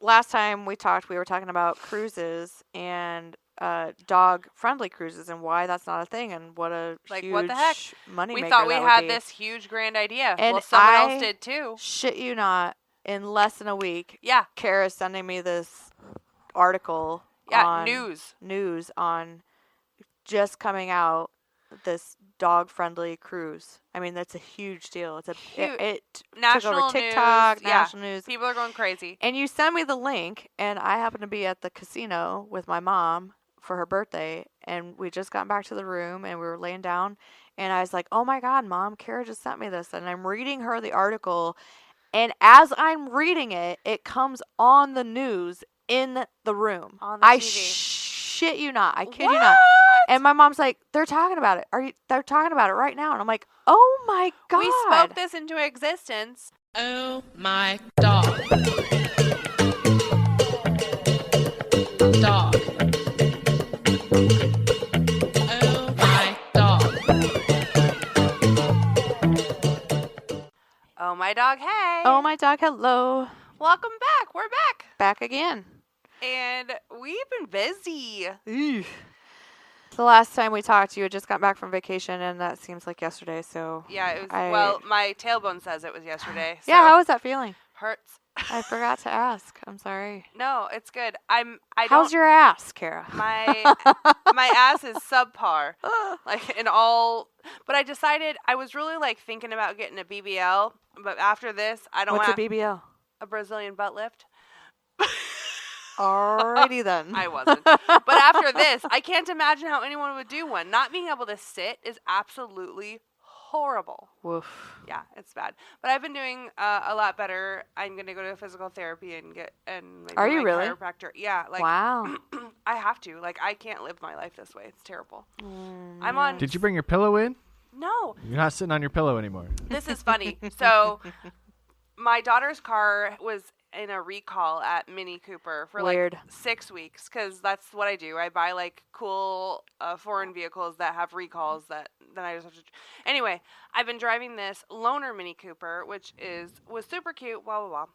last time we talked, we were talking about cruises and dog-friendly cruises and why that's not a thing and what a huge what the heck? money maker We thought we that had would be. this huge grand idea. And well, someone else did too. Shit you not, in less than a week, Yeah. Kara's sending me this article on news on just coming out this dog-friendly cruise. I mean, that's a huge deal. It's it national took over TikTok, news. national news. People are going crazy. And you sent me the link, and I happened to be at the casino with my mom for her birthday, and we just got back to the room, and we were laying down, and I was like, oh my God, Mom, Kara just sent me this, and I'm reading her the article, and as I'm reading it, it comes on the news in the room. On the I TV. Shit you not. I kid you not. And my mom's like, they're talking about it. They're talking about it right now. And I'm like, oh my God. We spoke this into existence. Oh my dog. Dog. Oh my dog. Oh my dog, hey. Oh my dog, hello. Welcome back. We're back. Back again. And we've been busy. Ew. The last time we talked, you had just got back from vacation, and that seems like yesterday, so... Yeah, it was, well, my tailbone says it was yesterday. So yeah, how was that feeling? Hurts. I forgot to ask. I'm sorry. No, it's good. How's your ass, Kara? My ass is subpar. Like, in all... But I decided, I was really, like, thinking about getting a BBL, but after this, I don't want... What's a BBL? A Brazilian butt lift. Alrighty then. I wasn't. But after this, I can't imagine how anyone would do one. Not being able to sit is absolutely horrible. Woof. Yeah, it's bad. But I've been doing a lot better. I'm going to go to physical therapy and maybe Are you really? Chiropractor. Yeah. Like, wow. I have to. Like, I can't live my life this way. It's terrible. I'm on... Did you bring your pillow in? No. You're not sitting on your pillow anymore. This is funny. So... My daughter's car was in a recall at Mini Cooper for like 6 weeks because that's what I do. I buy like cool foreign vehicles that have recalls that then I just have to... Anyway, I've been driving this loaner Mini Cooper, which was super cute, blah, blah, blah.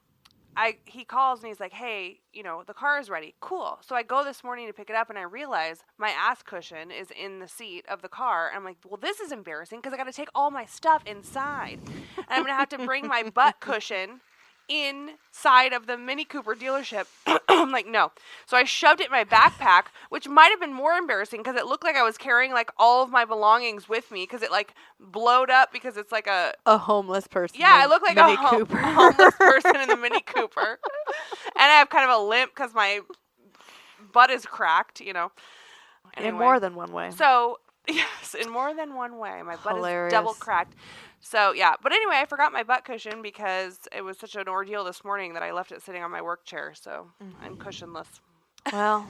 He calls and he's like, hey, the car is ready. Cool. So I go this morning to pick it up and I realize my ass cushion is in the seat of the car. And I'm like, well, this is embarrassing because I got to take all my stuff inside. And I'm going to have to bring my butt cushion inside of the Mini Cooper dealership. I'm like, no. So I shoved it in my backpack, which might have been more embarrassing because it looked like I was carrying like all of my belongings with me because it like blowed up because it's like a homeless person. Yeah, I look like Mini a Cooper. homeless person in the Mini Cooper. And I have kind of a limp because my butt is cracked, Anyway. In more than one way. So, yes, in more than one way. My butt Hilarious. is double cracked. So, yeah. But anyway, I forgot my butt cushion because it was such an ordeal this morning that I left it sitting on my work chair. So, I'm cushionless. Well,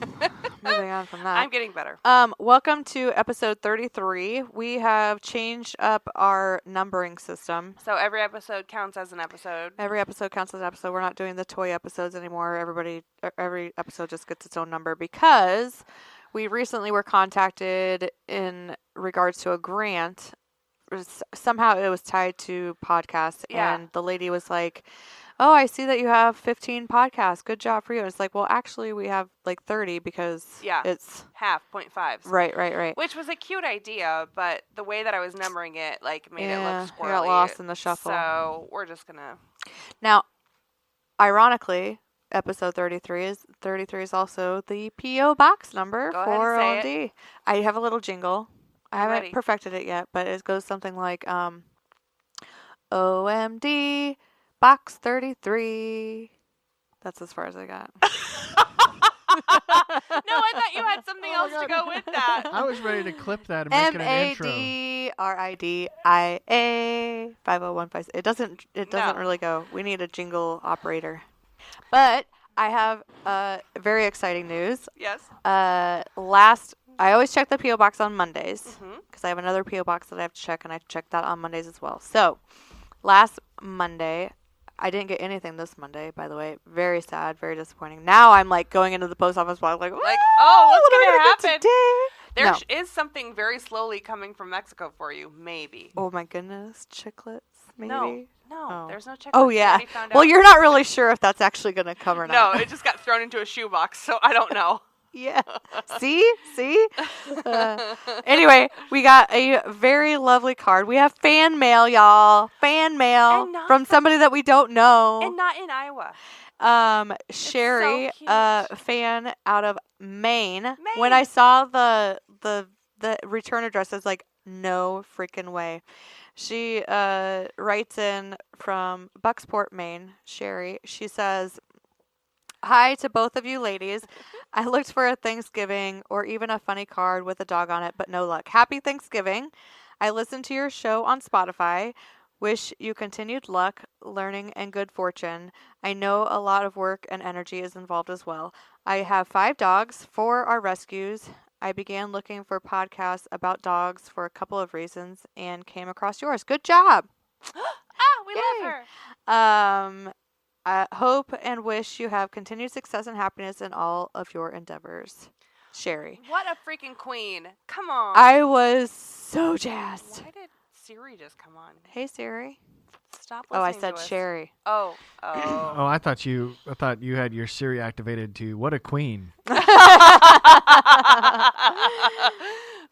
moving on from that. I'm getting better. Welcome to episode 33. We have changed up our numbering system. So, every episode counts as an episode. Every episode counts as an episode. We're not doing the toy episodes anymore. Every episode just gets its own number because we recently were contacted in regards to a grant. Somehow it was tied to podcasts, and the lady was like, oh, I see that you have 15 podcasts. Good job for you. And it's like, well, actually, we have like 30 because it's... half, 0.5s. Right. Which was a cute idea, but the way that I was numbering it, like, made it look squirrely. You got lost in the shuffle. So, we're just going to... Now, ironically, episode 33 is also the P.O. Box number for OMD. I have a little jingle. I haven't perfected it yet, but it goes something like, OMD... Box 33. That's as far as I got. No, I thought you had something else to go with that. I was ready to clip that and make it an intro. MADRIDIA 5015. It doesn't really go. We need a jingle operator. But I have very exciting news. Yes. I always check the P.O. Box on Mondays because I have another P.O. Box that I have to check, and I check that on Mondays as well. So, last Monday, I didn't get anything this Monday, by the way. Very sad, very disappointing. Now I'm like going into the post office box like oh, what's going to happen? There is something very slowly coming from Mexico for you, maybe. Oh my goodness, chiclets, maybe. No, No, there's no checklist. Oh, We yeah. already found Well, out. you're not really sure if that's actually going to come or No, not. it just got thrown into a shoebox, so I don't know. Yeah. See? Anyway, we got a very lovely card. We have fan mail, y'all. Fan mail from somebody that we don't know. And not in Iowa. Sherry, so fan out of Maine. When I saw the return address, I was like, no freaking way. She writes in from Bucksport, Maine. Sherry. She says, "Hi to both of you ladies. I looked for a Thanksgiving or even a funny card with a dog on it, but no luck. Happy Thanksgiving. I listened to your show on Spotify. Wish you continued luck, learning, and good fortune. I know a lot of work and energy is involved as well. I have 5 dogs. 4 are rescues. I began looking for podcasts about dogs for a couple of reasons and came across yours. Good job." We Yay. love her. I hope and wish you have continued success and happiness in all of your endeavors. Sherry. What a freaking queen. Come on. I was so jazzed. Why did Siri just come on? Hey, Siri. Stop listening I said to us. Sherry. Oh. Oh, I thought you had your Siri activated to what a queen.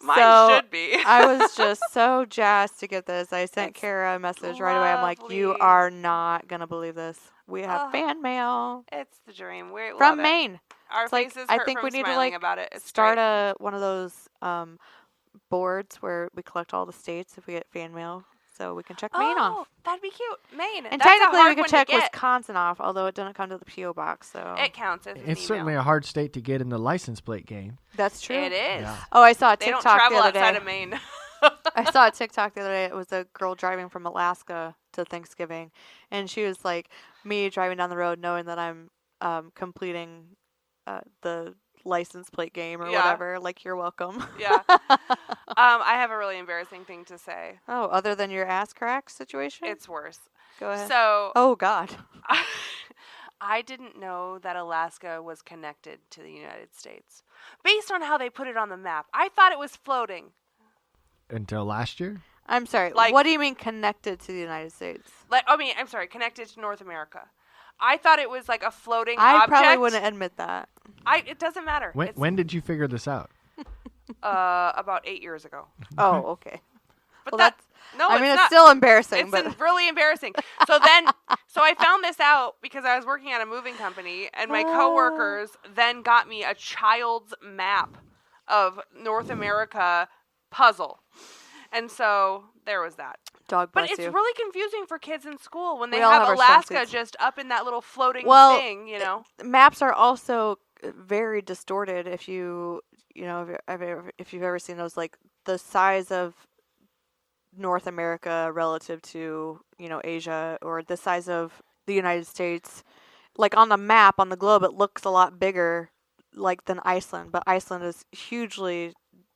Mine should be. I was just so jazzed to get this. I sent Kara a message right away. I'm like, you lovely. are not going to believe this. We have fan mail It's the dream. We from love it. Maine. Our It's like, faces I hurt think from we need to smiling about it. It's start great. one of those boards where we collect all the states if we get fan mail, so we can check Maine off. That'd be cute. Maine. And That's a technically, hard we can one to check get. Wisconsin off, although it didn't come to the PO box. So It counts as an It's email. certainly a hard state to get in the license plate game. that's true. It is. Yeah. Oh, I saw a They don't TikTok travel the other outside day. of Maine. I saw a TikTok the other day. It was a girl driving from Alaska to Thanksgiving, and she was like, me driving down the road knowing that I'm completing the license plate game or whatever. Like, you're welcome. Yeah. I have a really embarrassing thing to say. Oh, other than your ass crack situation? It's worse. Go ahead. So, Oh, God. I didn't know that Alaska was connected to the United States. Based on how they put it on the map, I thought it was floating. Until last year? I'm sorry. Like- What do you mean connected to the United States? I'm sorry, connected to North America. I thought it was like a floating I object. probably wouldn't admit that. It doesn't matter. When did you figure this out? About 8 years ago. Oh, okay. But Well, that's no. I mean, it's not. still embarrassing, It's but really embarrassing. So I found this out because I was working at a moving company, and my coworkers then got me a child's map of North America puzzle, and so there was that. dog But bless it's you. really confusing for kids in school when they We all have have our Alaska swimsuits. just up in that little floating Well, thing, you know. Maps are also very distorted. If if you've ever seen those, like the size of North America relative to Asia, or the size of the United States, like on the map on the globe, it looks a lot bigger, like than Iceland. But Iceland is hugely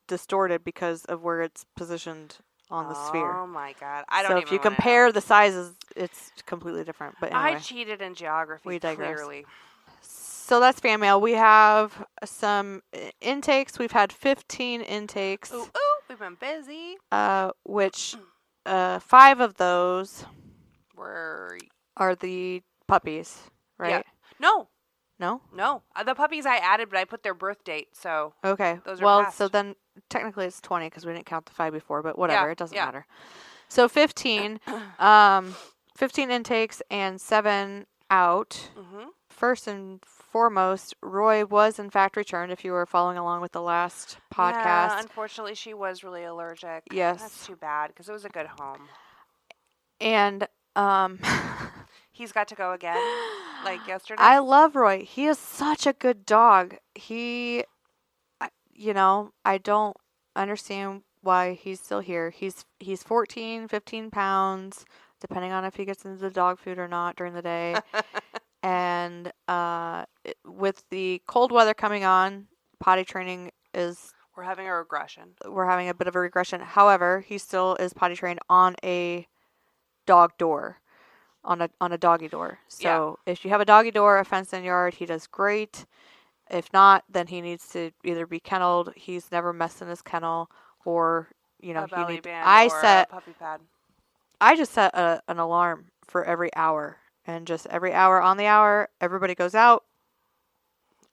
distorted because of where it's positioned on the sphere. Oh my God! I don't So even if you wanna know. compare the sizes, it's completely different. But anyway. I cheated in geography. We digress. Clearly. So that's fan mail. We have some intakes. We've had 15 intakes, Ooh, we've been busy. which 5 of those We're are the puppies, right? Yeah. No. No? The puppies I added, but I put their birth date, so Okay. Those are well, passed. so then technically it's 20 because we didn't count the 5 before, but whatever. Yeah, It doesn't yeah. matter. So 15, 15 intakes and 7 out. mhm. First and foremost, Roy was in fact returned. If you were following along with the last podcast, Yeah, unfortunately, she was really allergic. Yes. That's too bad because it was a good home. and He's got to go again, like yesterday. I love Roy. He is such a good dog. I don't understand why he's still here. He's 14, 15 pounds, depending on if he gets into the dog food or not during the day. And with the cold weather coming on, potty training We're having a regression. we're having a bit of a regression. However, he still is potty trained on a dog door, on a doggy door. So if you have a doggy door, a fenced-in yard, he does great. If not, then he needs to either be kenneled. He's never messed in his kennel, or A belly band I or set a puppy pad. I just set an alarm for every hour. And just every hour on the hour, everybody goes out,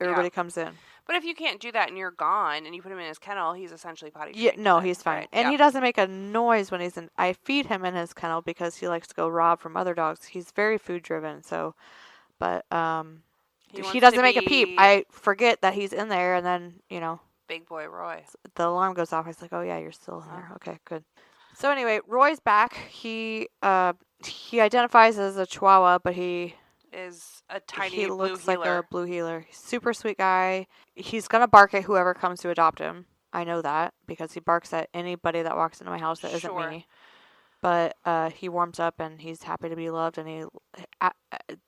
everybody comes in. But if you can't do that and you're gone and you put him in his kennel, he's essentially potty trained. Yeah, no, he's fine. Right? And he doesn't make a noise when he's in. I feed him in his kennel because he likes to go rob from other dogs. He's very food driven, so, but he doesn't make a peep. I forget that he's in there, and then, Big boy Roy. The alarm goes off. I was like, oh yeah, you're still in there. Okay, good. So anyway, Roy's back. He identifies as a Chihuahua, but he is a tiny he blue looks heeler. like a blue heeler. Super sweet guy. He's gonna bark at whoever comes to adopt him. I know that because he barks at anybody that walks into my house that isn't me. But he warms up and he's happy to be loved. And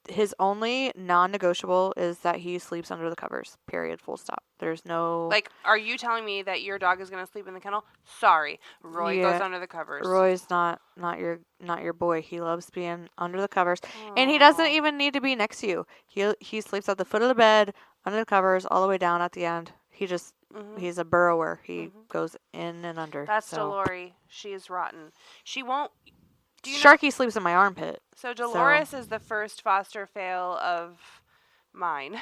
his only non-negotiable is that he sleeps under the covers. Period. Full stop. There's no. Like, are you telling me that your dog is gonna sleep in the kennel? Sorry, Roy goes under the covers. Roy's not your boy. He loves being under the covers, and he doesn't even need to be next to you. He sleeps at the foot of the bed, under the covers, all the way down at the end. He just he's a burrower. He goes in and under. That's Dolores. She is rotten. She won't. Sharky sleeps in my armpit. So Dolores is the first foster fail of mine.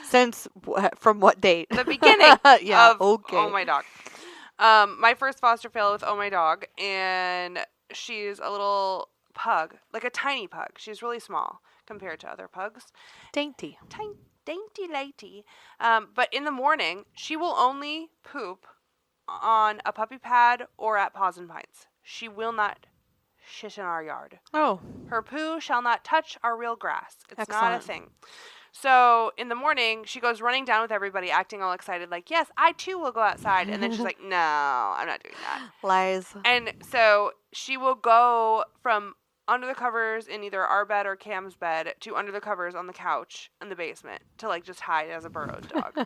Since from what date? The beginning of okay. Oh My Dog. My first foster fail with Oh My Dog, and she's a little pug, like a tiny pug. She's really small compared to other pugs. Dainty. Dainty lady. But in the morning, she will only poop on a puppy pad or at Paws and Pines. She will not shit in our yard. Oh. Her poo shall not touch our real grass. It's Excellent. not a thing. So in the morning, she goes running down with everybody, acting all excited, like, yes, I too will go outside. And then she's like, no, I'm not doing that. Lies. And so she will go from under the covers in either our bed or Cam's bed to under the covers on the couch in the basement to, like, just hide as a burrowed dog.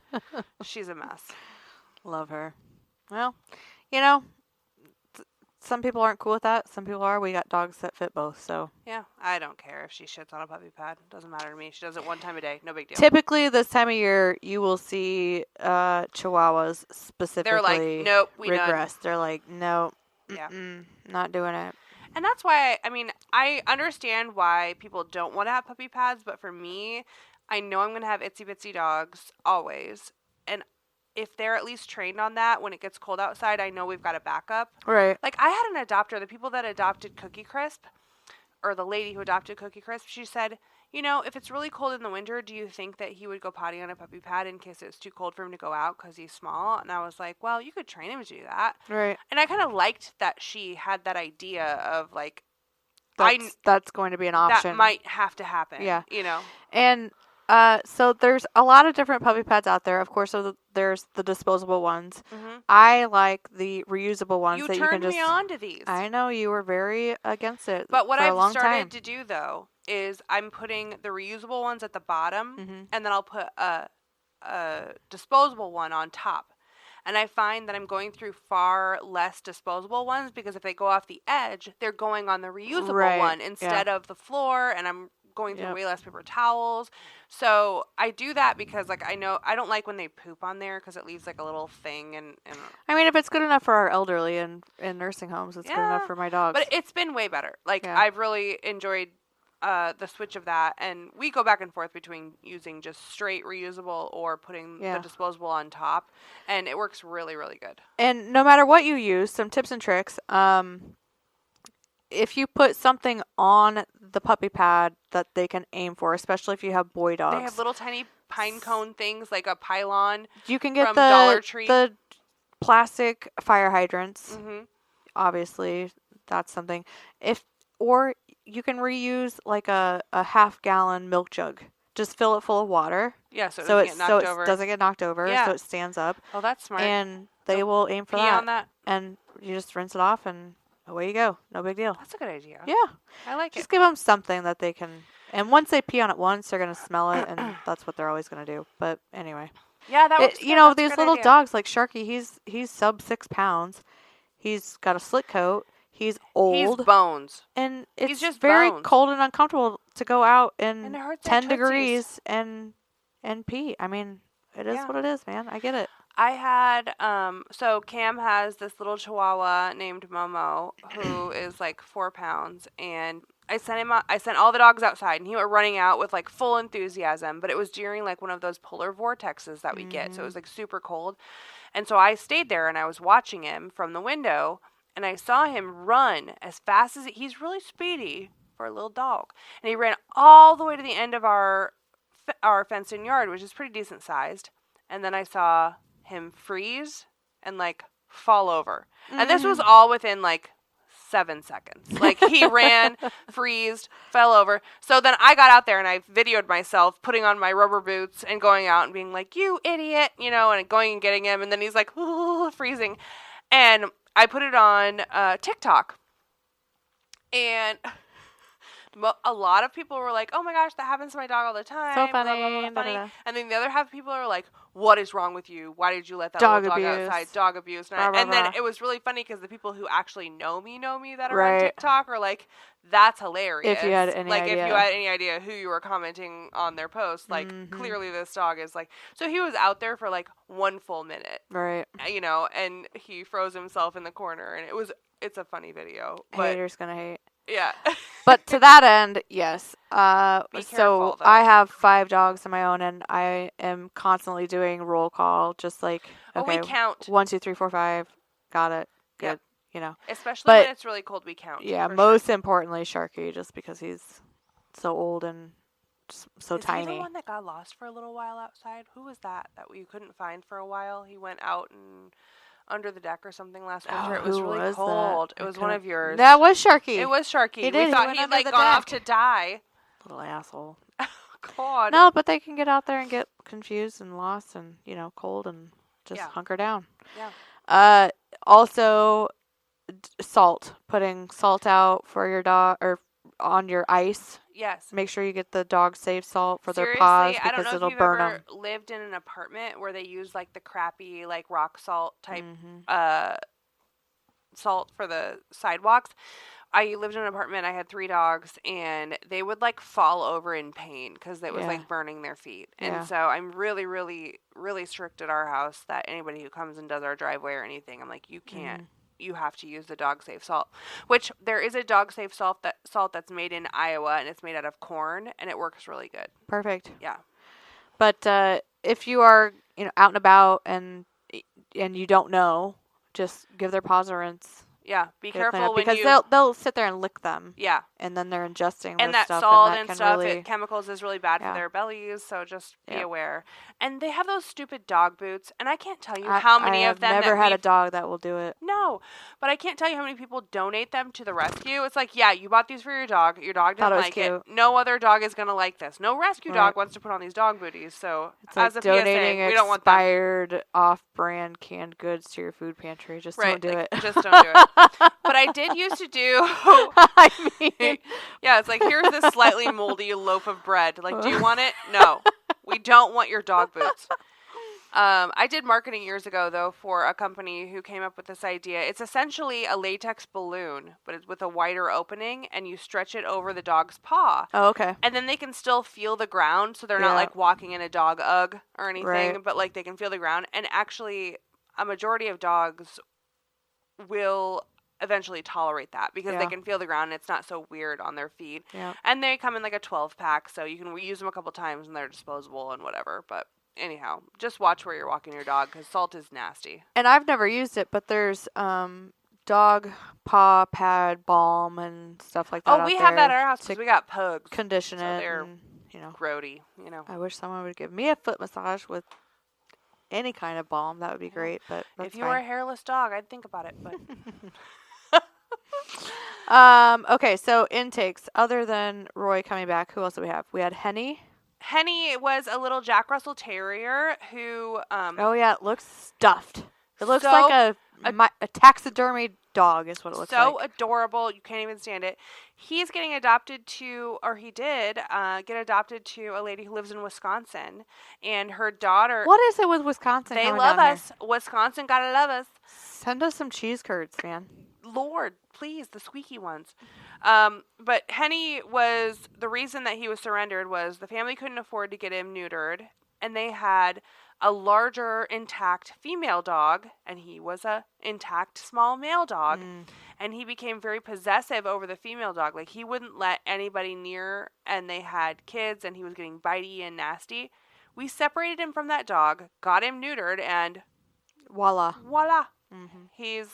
She's a mess. Love her. Well, some people aren't cool with that. Some people are. We got dogs that fit both, so. Yeah, I don't care if she shits on a puppy pad. Doesn't matter to me. She does it one time a day. No big deal. Typically, this time of year, you will see Chihuahuas specifically They're like, nope, we regress. done. They're like, no, yeah, not doing it. And that's why, I understand why people don't want to have puppy pads, but for me, I know I'm going to have itsy bitsy dogs always. And if they're at least trained on that, when it gets cold outside, I know we've got a backup. Right. Like, I had an adopter, the people that adopted Cookie Crisp, or the lady who adopted Cookie Crisp, she said, if it's really cold in the winter, do you think that he would go potty on a puppy pad in case it's too cold for him to go out because he's small? And I was like, well, you could train him to do that. Right. And I kind of liked that she had that idea of, like, that's going to be an option. That might have to happen. Yeah. And so there's a lot of different puppy pads out there. Of course, there's the disposable ones. Mm-hmm. I like the reusable ones that you can just. You turned me on to these. I know you were very against it. But what for a long I've started time. to do though is I'm putting the reusable ones at the bottom, and then I'll put a disposable one on top. And I find that I'm going through far less disposable ones because if they go off the edge, they're going on the reusable one instead of the floor, and I'm going through way less paper towels. So I do that because, like, I know I don't like when they poop on there because it leaves, like, a little thing. And I mean, if it's good enough for our elderly and in nursing homes, it's good enough for my dogs. But it's been way better. Like, I've really enjoyed the switch of that, and we go back and forth between using just straight reusable or putting the disposable on top, and it works really, really good. And no matter what you use, some tips and tricks. If you put something on the puppy pad that they can aim for, especially if you have boy dogs. They have little tiny pine cone things, like a pylon. You can get from Dollar Tree. The plastic fire hydrants. Mm-hmm. Obviously, that's something. Or you can reuse like a half-gallon milk jug. Just fill it full of water. Yeah, so it doesn't get knocked over. Yeah. So it stands up. Oh, that's smart. And they will aim for pee that. on that. And you just rinse it off and away you go. No big deal. That's a good idea. Yeah. I like Just give them something that they can. And once they pee on it once, they're going to smell it, and that's what they're always going to do. But anyway. Yeah, that was these little dogs like Sharky, he's sub 6 pounds. He's got a slit coat. He's old. He's bones. And it's just very bones. cold and uncomfortable to go out in And it hurts 10 their degrees and pee. I mean, it is what it is, man. I get it. I had, so Cam has this little chihuahua named Momo who is like 4 pounds, and I sent all the dogs outside, and he went running out with like full enthusiasm. But it was during like one of those polar vortexes that we get, so it was like super cold. And so I stayed there and I was watching him from the window, and I saw him run as fast as he's really speedy for a little dog. And he ran all the way to the end of our fenced-in yard, which is pretty decent sized. And then I saw him freeze and like fall over. And this was all within like 7 seconds. Like he ran, freezed, fell over. So then I got out there and I videoed myself putting on my rubber boots and going out and being like, "You idiot," and going and getting him. And then he's like, "Ooh," freezing. And I put it on TikTok. And a lot of people were like, "Oh my gosh, that happens to my dog all the time. So funny. Blah, blah, blah, funny." Da, da, da. And then the other half of people are like, "What is wrong with you? Why did you let that Dog little dog abuse. outside? Dog abuse." Blah, blah, And then blah. it was really funny because the people who actually know me that are Right. on TikTok are like, "That's hilarious." If you had any like idea. if you had any idea who you were commenting on their post, like clearly this dog is like. So he was out there for like 1 full minute, Right. and he froze himself in the corner, and it's a funny video. But Haters gonna hate. yeah. But to that end, yes. Be So careful, though. I have 5 dogs of my own, and I am constantly doing roll call, just like, okay, we count. 1, 2, 3, 4, 5. Got it. Good. Yep. Especially But- when it's really cold, we count. Yeah. for Most sure. importantly, Sharky, just because he's so old and so Is tiny. he the one that got lost for a little while outside? Who was that you couldn't find for a while? He went out and under the deck or something last winter. It was who really was that? cold. It I was one couldn't- of yours. That was Sharky. It was Sharky. He did. We He thought went he'd under like the gone off deck. to die. Little asshole. God. No, but they can get out there and get confused and lost and, cold and just Yeah. hunker down. Yeah. Also, salt. Putting salt out for your dog or on your ice. Yes. Make sure you get the dog safe salt for Seriously, their paws I don't because know if it'll you've burn ever them. lived in an apartment where they use like the crappy like rock salt type Mm-hmm. salt for the sidewalks. I lived in an apartment. I had 3 dogs, and they would like fall over in pain because it was Yeah. like burning their feet. And Yeah. so I'm really, really, really strict at our house that anybody who comes and does our driveway or anything, I'm like, you can't. You have to use the dog safe salt, which there is a dog safe salt that's made in Iowa, and it's made out of corn, and it works really good. Perfect. Yeah. But if you are, out and about and you don't know, just give their paws a rinse. Yeah. Be Get it cleaned careful up, when because you. they'll sit there and lick them. Yeah. And then they're ingesting And this that stuff, salt and that and can stuff, really, chemicals is really bad Yeah. for their bellies, so just be Yep. aware. And they have those stupid dog boots, and I can't tell you how many I of them have never that had a we've- dog that will do it. No, but I can't tell you how many people donate them to the rescue. It's like, yeah, you bought these for your dog. Your dog Thought didn't it was like cute. it. No other dog is going to like this. No rescue Right. dog wants to put on these dog booties. So, It's as like a PSA, donating we don't want them. expired, off-brand canned goods to your food pantry. Just Right, don't do like, it. just don't do it. But I did used to do. I mean, Yeah, it's like, here's this slightly moldy loaf of bread. Like, do you want it? No. We don't want your dog boots. I did marketing years ago, though, for a company who came up with this idea. It's essentially a latex balloon, but it's with a wider opening, and you stretch it over the dog's paw. oh, okay. And then they can still feel the ground, so they're not, Yeah. like, walking in a dog Ugg or anything, Right. but, like, they can feel the ground. And actually, a majority of dogs will eventually tolerate that because they Yeah. can feel the ground and it's not so weird on their feet. Yeah. And they come in like a 12-pack, so you can reuse them a couple times and they're disposable and whatever. But anyhow, just watch where you're walking your dog because salt is nasty. And I've never used it, but there's dog paw pad balm and stuff like that. Oh, out we have that there at our house to because we got pugs. condition so it. they're And, grody, I wish someone would give me a foot massage with any kind of balm. That would be great. But that's If you were a fine. hairless dog, I'd think about it. But Okay, so intakes. Other than Roy coming back, who else do we have? We had Henny. Henny was a little Jack Russell Terrier who Oh yeah, it looks stuffed. It looks So like a taxidermy dog is what it looks so like. adorable. You can't even stand it. He's getting adopted to, or he did get adopted to a lady who lives in Wisconsin, and her daughter. What is it with Wisconsin? They coming love down here? us. Wisconsin gotta love us. Send us some cheese curds, man. Lord, please, the squeaky ones. But Henny was the reason that he was surrendered was the family couldn't afford to get him neutered, and they had a larger intact female dog, and he was a intact small male dog. And he became very possessive over the female dog. Like, he wouldn't let anybody near, and they had kids, and he was getting bitey and nasty. We separated him from that dog, got him neutered, and voila. He's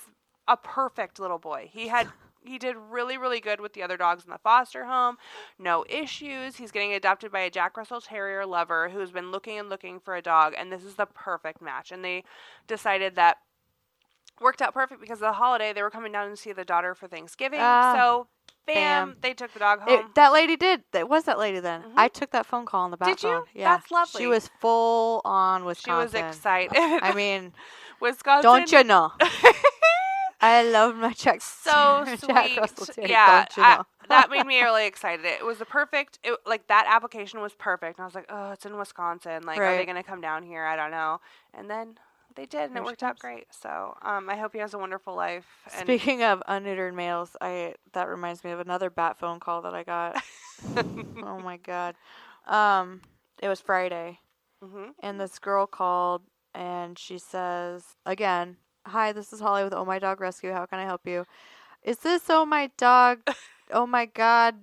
a perfect little boy. He did really, really good with the other dogs in the foster home. No issues. He's getting adopted by a Jack Russell Terrier lover who's been looking and looking for a dog, and this is the perfect match. And they decided that worked out perfect because of the holiday. They were coming down to see the daughter for Thanksgiving. So, bam, they took the dog home. That lady did. That was that lady then. I took that phone call on the back Did you? phone. Yeah. That's lovely. She was full on Wisconsin. She was excited. I mean, Wisconsin. don't you know? I love my Jack. So Jack sweet. Russell Terrier, Yeah, don't you know? that made me really excited. It was the perfect. Like, that application was perfect. And I was like, oh, it's in Wisconsin. Like, are they going to come down here? I don't know. And then they did, and it worked out great. So, I hope he has a wonderful life. And Speaking of unneutered males, that reminds me of another bat phone call that I got. Oh my god. It was Friday, and this girl called, and she says again, "Hi, this is Holly with Oh My Dog Rescue. How can I help you? Is this Oh My Dog? Oh my God."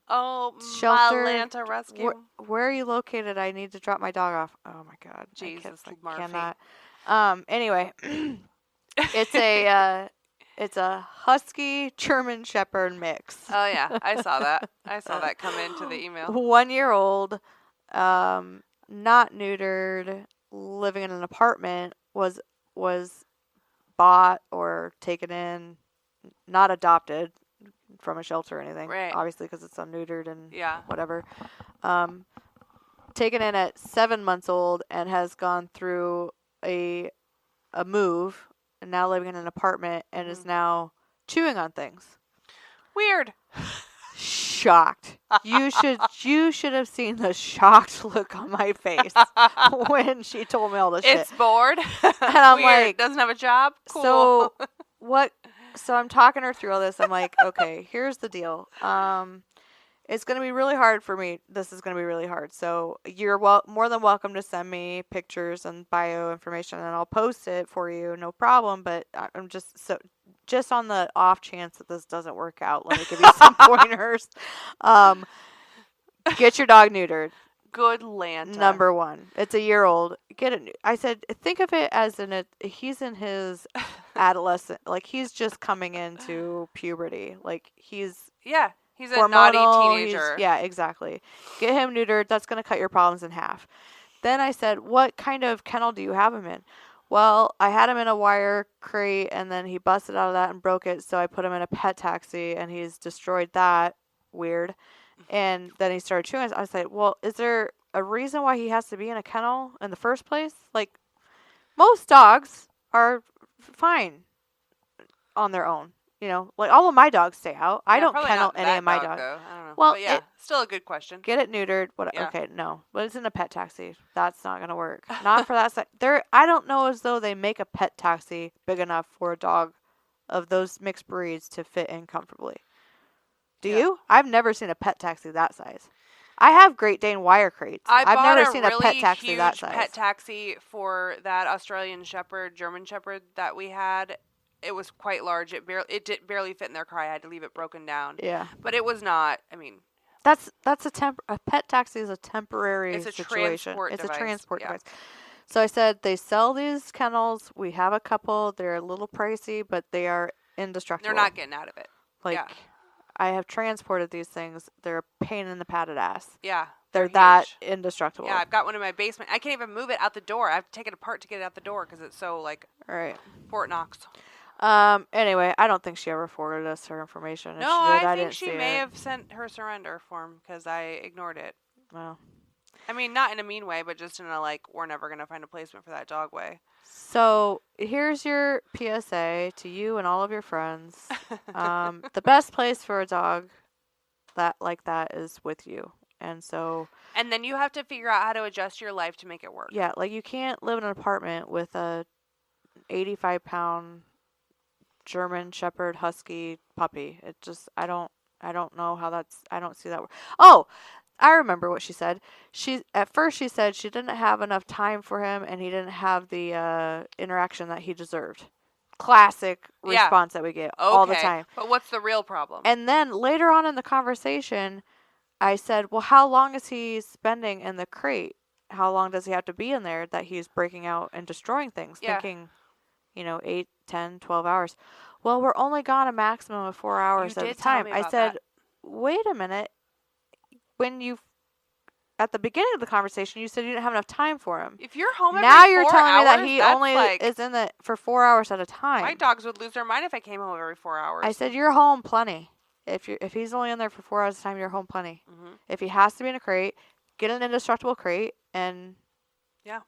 Shelter. Atlanta Rescue. Where are you located? I need to drop my dog off. Oh my God. Jesus, I cannot. Anyway, it's a Husky German Shepherd mix. Oh yeah, I saw that. I saw that come into the email. 1 year old, not neutered, living in an apartment, was bought or taken in, not adopted from a shelter or anything. Right. Obviously, because it's unneutered and whatever. Taken in at 7 months old and has gone through a move and now living in an apartment and is now chewing on things. Weird. Shocked. You should have seen the shocked look on my face when she told me all this shit. It's bored. And I'm Weird. like, doesn't have a job. Cool. So what? So I'm talking her through all this. I'm like, okay, here's the deal. It's going to be really hard for me. This is going to be really hard. So you're more than welcome to send me pictures and bio information, and I'll post it for you. No problem. But I'm just on the off chance that this doesn't work out, let me give you some pointers. Get your dog neutered. Good Lanta. Number one. It's a year old. Get it. I said, think of it as he's in his adolescent, like he's just coming into puberty. Like he's a naughty teenager. Yeah, exactly. Get him neutered. That's going to cut your problems in half. Then I said, what kind of kennel do you have him in? Well, I had him in a wire crate, and then he busted out of that and broke it, so I put him in a pet taxi, and he's destroyed that. Weird. And then he started chewing. I was like, well, is there a reason why he has to be in a kennel in the first place? Like, most dogs are fine on their own. You know, like all of my dogs stay out. I don't kennel any of my dogs. I don't know. Well, but yeah, still a good question. Get it neutered. Okay, no. But it's in a pet taxi. That's not going to work. Not for that side. I don't know as though they make a pet taxi big enough for a dog of those mixed breeds to fit in comfortably. Do you? I've never seen a pet taxi that size. I have Great Dane wire crates. I've never seen a pet taxi that size. Pet taxi for that Australian Shepherd, German Shepherd that we had. It was quite large. It barely fit in their car. I had to leave it broken down. Yeah. But it was not. I mean, that's a pet taxi is a temporary situation. Transport it's device. A transport device. So I said they sell these kennels. We have a couple. They're a little pricey, but they are indestructible. They're not getting out of it. I have transported these things. They're a pain in the padded ass. Yeah. They're that indestructible. Yeah, I've got one in my basement. I can't even move it out the door. I have to take it apart to get it out the door because it's so Fort Knox. Anyway, I don't think she ever forwarded us her information. No, I think she may have sent her surrender form because I ignored it. Well, I mean, not in a mean way, but just in a we're never going to find a placement for that dog way. So here's your PSA to you and all of your friends. The best place for a dog that is with you. And then you have to figure out how to adjust your life to make it work. Yeah, you can't live in an apartment with a 85-pound German Shepherd Husky puppy. It just I don't know how I don't see that. Oh, I remember what she said. At first she said she didn't have enough time for him and he didn't have the interaction that he deserved. Classic response that we get all the time. But what's the real problem? And then later on in the conversation, I said, well, how long is he spending in the crate? How long does he have to be in there that he's breaking out and destroying things? Thinking, 8, 10, 12 hours. Well, we're only gone a maximum of 4 hours at a time. I said, wait a minute. At the beginning of the conversation, you said you didn't have enough time for him. If you're home every now 4 you're telling hours, me that he only is in it for 4 hours at a time. My dogs would lose their mind if I came home every 4 hours. I said you're home plenty. If he's only in there for 4 hours at a time, you're home plenty. Mm-hmm. If he has to be in a crate, get an indestructible crate, and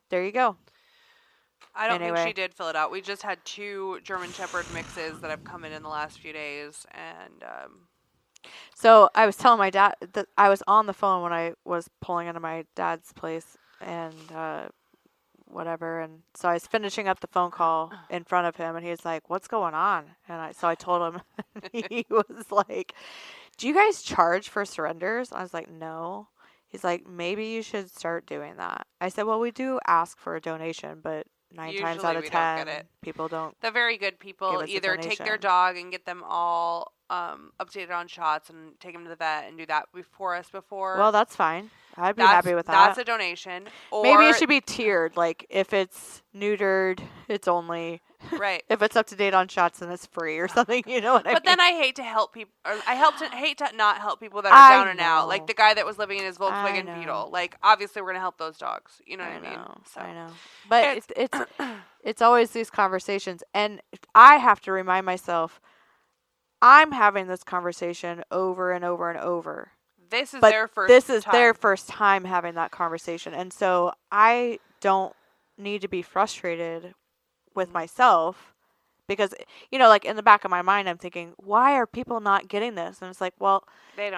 there you go. I don't think she did fill it out. We just had 2 German Shepherd mixes that have come in the last few days, and so I was telling my dad that I was on the phone when I was pulling into my dad's place and whatever. And so I was finishing up the phone call in front of him and he was like, what's going on? And I told him, he was like, do you guys charge for surrenders? I was like, no. He's like, maybe you should start doing that. I said, well, we do ask for a donation, but 9 times out of 10, people don't. The very good people either take their dog and get them all updated on shots and take them to the vet and do that before. Well, that's fine. I'd be happy with that. That's a donation. Or maybe it should be tiered. Like if it's neutered, it's only right. If it's up to date on shots, then it's free or something. You know what I mean? But then I hate to help people. Hate to not help people that are down and out. Like the guy that was living in his Volkswagen Beetle. Like obviously we're gonna help those dogs. You know what I mean? So. I know. But it's always these conversations, and I have to remind myself. I'm having this conversation over and over and over. This is their first time having that conversation. And so I don't need to be frustrated with myself because, like in the back of my mind, I'm thinking, why are people not getting this? And it's like, well,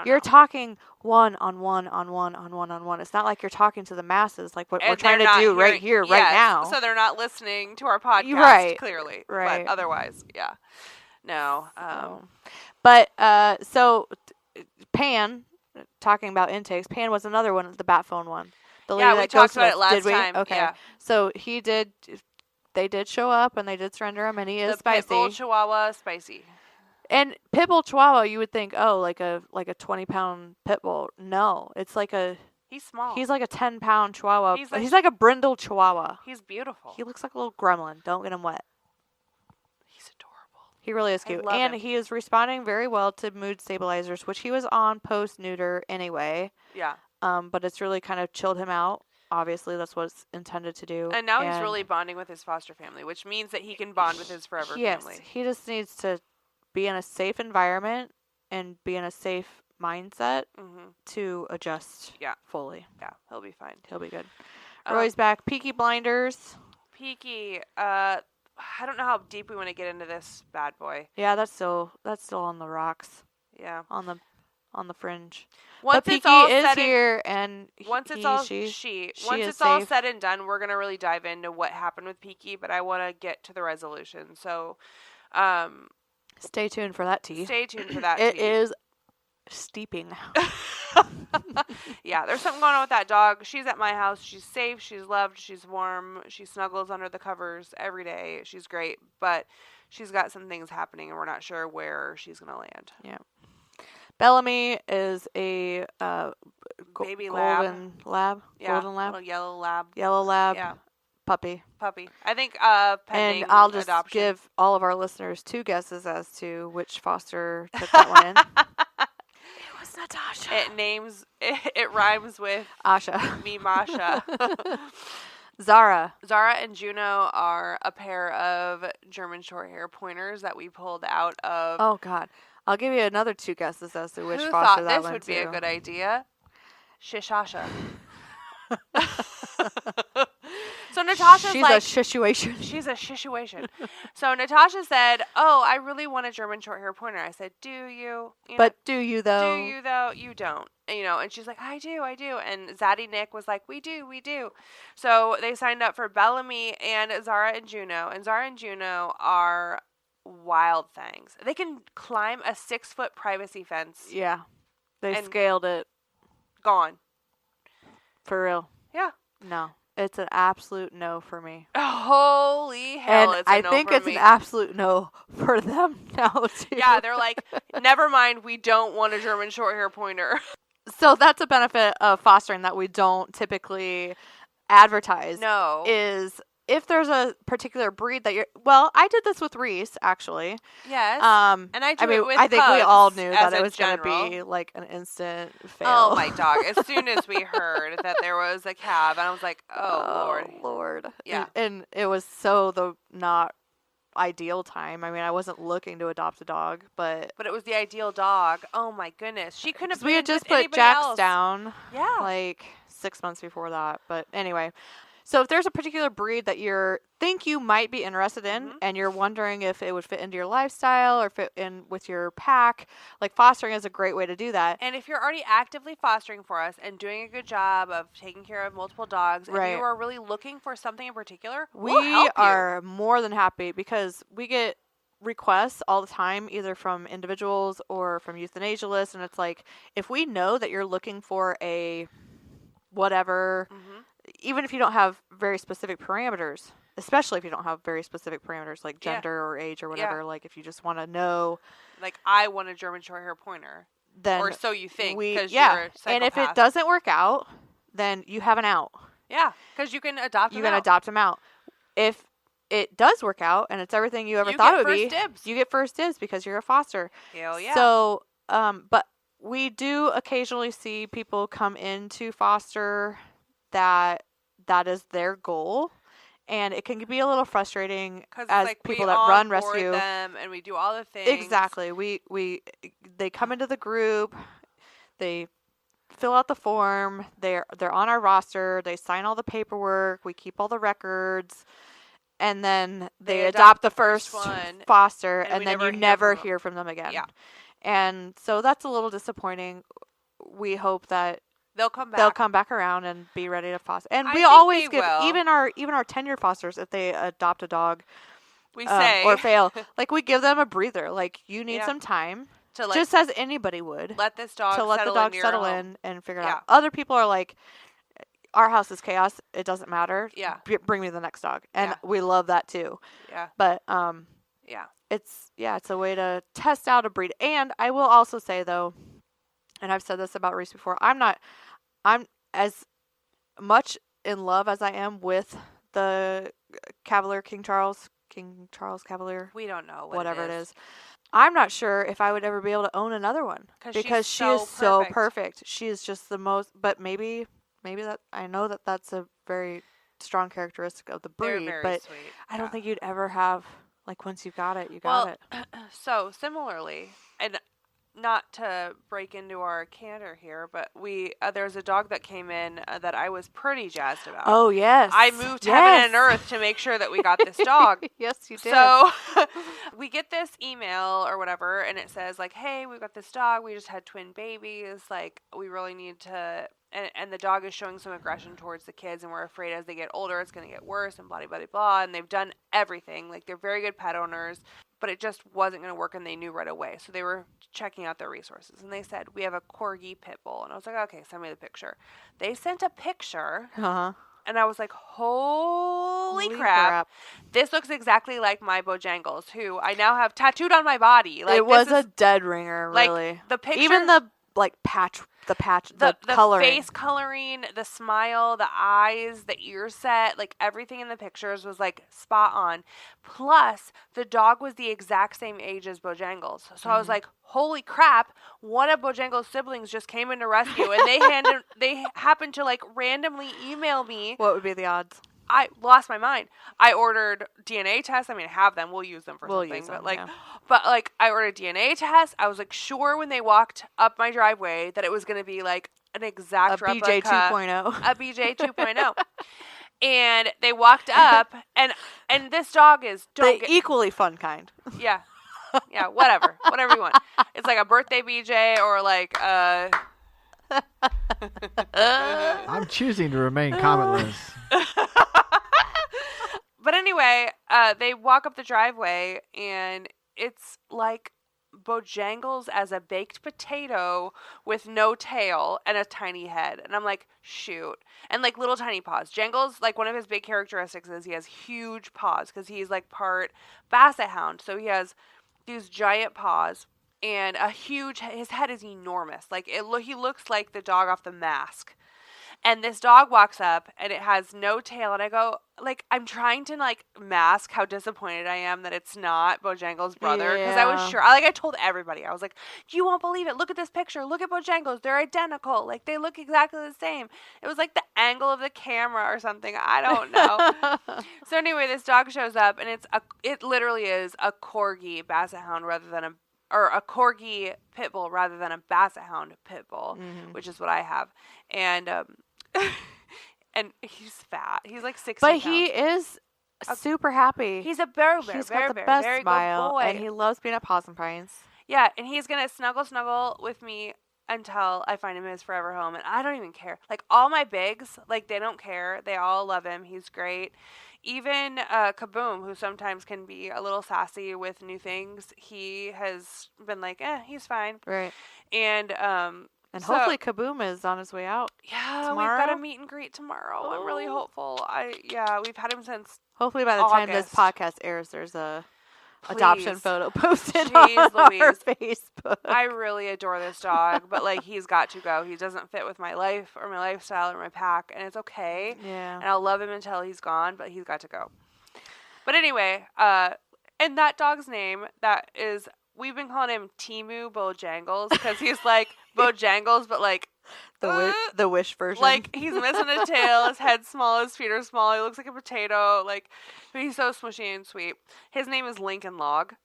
you're talking one on one on one on one on one. It's not like you're talking to the masses like what we're trying to do right here, right now. So they're not listening to our podcast, clearly. Right. But otherwise, yeah. No. But so Pan, talking about intakes, Pan was another one, the bat phone one. The lady we that talked about it last time. Okay. Yeah. So they did show up and they did surrender him, and he is spicy. The Pitbull Chihuahua, spicy. And Pitbull Chihuahua, you would think, like a 20-pound Pitbull. No, it's like he's small. He's like a 10-pound Chihuahua. He's like a brindle Chihuahua. He's beautiful. He looks like a little gremlin. Don't get him wet. He really is cute. And he is responding very well to mood stabilizers, which he was on post-neuter anyway. Yeah. But it's really kind of chilled him out. Obviously, that's what it's intended to do. And now he's really bonding with his foster family, which means that he can bond with his forever family. Yes, he just needs to be in a safe environment and be in a safe mindset to adjust fully. Yeah, he'll be fine. He'll be good. Roy's back. Peaky Blinders. Peaky, I don't know how deep we want to get into this bad boy. Yeah, that's still on the rocks. Yeah, on the fringe. Once but it's all is said here, and once it's all said and done, we're gonna really dive into what happened with Peaky. But I want to get to the resolution. So, stay tuned for that tea. Stay tuned for that. It is steeping. Yeah, there's something going on with that dog. She's at my house. She's safe. She's loved. She's warm. She snuggles under the covers every day. She's great, but she's got some things happening, and we're not sure where she's going to land. Yeah. Bellamy is a baby golden lab. Yeah, golden lab. Little yellow lab. Yellow lab. Yeah. Puppy. I think pending and I'll just adoption. give all of our listeners 2 guesses as to which foster took that one in. It was Natasha. It rhymes with Asha. Me, Masha. Zara and Juno are a pair of German short hair pointers that we pulled out of. Oh God. I'll give you another 2 guesses as to which Who foster thought that this went would to. be a good idea? Shishasha. So Natasha's She's a situation. So Natasha said, "Oh, I really want a German short hair pointer." I said, "Do you?" But do you though? Do you though? You don't. And she's like, I do. And Zaddy Nick was like, we do. So they signed up for Bellamy and Zara and Juno. And Zara and Juno are wild things. They can climb a 6-foot privacy fence. Yeah. They scaled it. Gone. For real. Yeah. No. It's an absolute no for me. Holy hell, And it's a I no think for it's me. an absolute no for them now, too. Yeah, they're like, never mind, we don't want a German short hair pointer. So that's a benefit of fostering that we don't typically advertise. No. Is if there's a particular breed that you're... Well, I did this with Reese, actually. Yes. And I do it with I think we pugs all knew as that it a was going to general. be like an instant fail. Oh, my dog. As soon as we heard that there was a calf, and I was like, oh, Lord. Yeah. And it was so the not ideal time. I mean, I wasn't looking to adopt a dog, but But it was the ideal dog. Oh, my goodness. She couldn't have been we had just with put anybody Jax else. down Yeah. like 6 months before that. But anyway, so if there's a particular breed that think you might be interested in, and you're wondering if it would fit into your lifestyle or fit in with your pack, like fostering is a great way to do that. And if you're already actively fostering for us and doing a good job of taking care of multiple dogs, and Right. you are really looking for something in particular, We we'll help you. are more than happy because we get requests all the time, either from individuals or from euthanasia lists, and it's like, if we know that you're looking for a whatever, even if you don't have very specific parameters, especially if you don't have very specific parameters like gender or age or whatever, like if you just want to know, like, I want a German short hair pointer, then or so you think, because yeah. you're a psychopath. And if it doesn't work out, then you have an out. Yeah, because you can adopt them You can out. adopt them out. If it does work out and it's everything you ever You thought get it would be, first dibs. you get first dibs because you're a foster. Hell yeah. So, but we do occasionally see people come into foster that is their goal, and it can be a little frustrating as like, people we that run onboard rescue them and we do all the things. Exactly. They come into the group, they fill out the form, they're on our roster, they sign all the paperwork, we keep all the records, and then they adopt the first one, foster, and and then you never hear from them again. Yeah. And so that's a little disappointing. We hope that they'll come back. they'll come back around and be ready to foster. And I we think always they give will. even our tenured fosters, if they adopt a dog we say or fail, like we give them a breather. Like, you need Yeah. some time, to like, just as anybody would, let this dog to let the settle dog into your settle home. in and figure it Yeah. out. Other people are like, our house is chaos. It doesn't matter. Yeah. Bring me the next dog, and Yeah. we love that too. Yeah. But Yeah. it's a way to test out a breed. And I will also say though, and I've said this about Reese before, I'm as much in love as I am with the Cavalier King Charles Cavalier, We don't know whatever it is. I'm not sure if I would ever be able to own another one because she is so perfect. She is just the most. But maybe that I know that that's a very strong characteristic of the breed. They're very but sweet. I don't think you'd ever have, like, once you got it, you got it. So similarly, and not to break into our candor here, but there's a dog that came in that I was pretty jazzed about. Oh yes, I moved heaven and earth to make sure that we got this dog. Yes, you did. So we get this email or whatever, and it says like, "Hey, we got this dog. We just had twin babies. Like, we really need to." And the dog is showing some aggression towards the kids, and we're afraid as they get older, it's going to get worse, and blah, blah, blah, blah. And they've done everything. Like, they're very good pet owners, but it just wasn't going to work, and they knew right away. So they were checking out their resources, and they said, we have a Corgi pit bull. And I was like, okay, send me the picture. They sent a picture, and I was like, holy crap. This looks exactly like my Bojangles, who I now have tattooed on my body. Like, it was a dead ringer, really. Like, the picture, even the patch, the coloring, face coloring, the smile, the eyes, the ear set, like everything in the pictures was like spot on. Plus, the dog was the exact same age as Bojangles. So I was like, holy crap, one of Bojangles' siblings just came into rescue, and they happened to like randomly email me. What would be the odds? I lost my mind. I ordered DNA tests. I mean, I have them. We'll use them for something. But I ordered DNA tests. I was like sure when they walked up my driveway that it was going to be like an exact replica. BJ 2.0. A BJ 2.0. And they walked up, and this dog is equally fun kind. Yeah, yeah, whatever you want. It's like a birthday BJ or like I'm choosing to remain commentless. But anyway, they walk up the driveway, and it's like Bojangles as a baked potato with no tail and a tiny head. And I'm like, shoot. And like little tiny paws. Jangles, like one of his big characteristics is he has huge paws because he's like part basset hound. So he has these giant paws and his head is enormous. Like he looks like the dog off The Mask. And this dog walks up and it has no tail. And I go, like, I'm trying to, like, mask how disappointed I am that it's not Bojangles' brother. Because I was sure. I told everybody. I was like, you won't believe it. Look at this picture. Look at Bojangles. They're identical. Like, they look exactly the same. It was like the angle of the camera or something. I don't know. So anyway, this dog shows up and it literally is a corgi basset hound rather than a corgi pit bull rather than a basset hound pit bull, which is what I have. And, and he's fat. He's like 60 But pounds. he is super happy. He's a bear. He's got the best very smile, good boy. and he loves being at Possum Pines. Yeah, and he's going to snuggle with me until I find him his forever home. And I don't even care. Like, all my bigs, like, they don't care. They all love him. He's great. Even Kaboom, who sometimes can be a little sassy with new things, he has been like, he's fine. Right. And so, hopefully Kaboom is on his way out. Yeah, tomorrow? We've got a meet and greet tomorrow. I'm really hopeful. We've had him since Hopefully by the time this August. podcast airs, there's a Please. adoption photo posted Jeez on Louise. our Facebook. I really adore this dog, but like he's got to go. He doesn't fit with my life or my lifestyle or my pack, and it's okay. Yeah. And I'll love him until he's gone, but he's got to go. But anyway, and that dog's name we've been calling him Timu Bojangles because he's like Bojangles, but like the wish version. Like he's missing a tail, his head's small, his feet are small, he looks like a potato. Like he's so smushy and sweet. His name is Lincoln Log.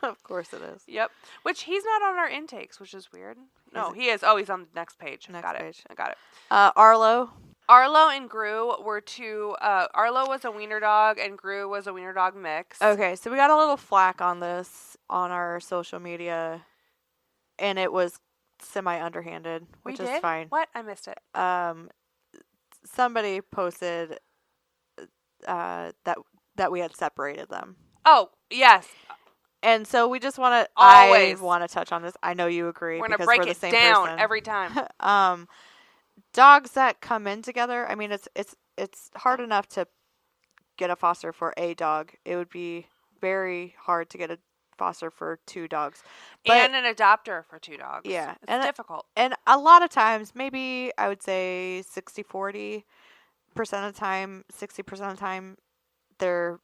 Of course it is. Yep. Which he's not on our intakes, which is weird. No, he is. Oh, he's on the next page. Next got page. it. I got it. Arlo and Gru were two. Arlo was a wiener dog, and Gru was a wiener dog mix. Okay, so we got a little flack on this on our social media, and it was semi-underhanded, which is fine. What? I missed it. Somebody posted that we had separated them. Oh, yes. And so we just want to. Always. I want to touch on this. I know you agree. We're gonna because break we're the it same down person. every time. Dogs that come in together. I mean, it's hard enough to get a foster for a dog. It would be very hard to get a foster for two dogs. But, and an adopter for two dogs. Yeah. It's difficult. And a lot of times, maybe I would say 60-40% of the time, 60% of the time, they're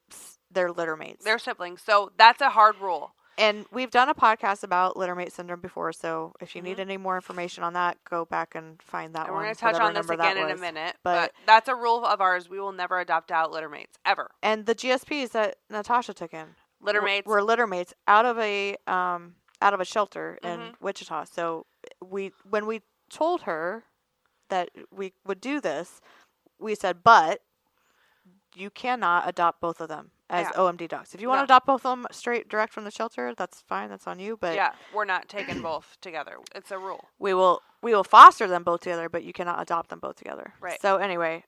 litter mates. They're siblings. So that's a hard rule. And we've done a podcast about littermate syndrome before, so if you need any more information on that, go back and find that and one. We're going to touch on this again in a minute, but that's a rule of ours. We will never adopt out littermates, ever. And the GSPs that Natasha took in littermates were littermates out of a shelter in Wichita. So when we told her that we would do this, we said, but you cannot adopt both of them as OMD dogs. If you want to adopt both of them straight direct from the shelter, that's fine. That's on you. But yeah, we're not taking both together. It's a rule. We will foster them both together, but you cannot adopt them both together. Right. So anyway,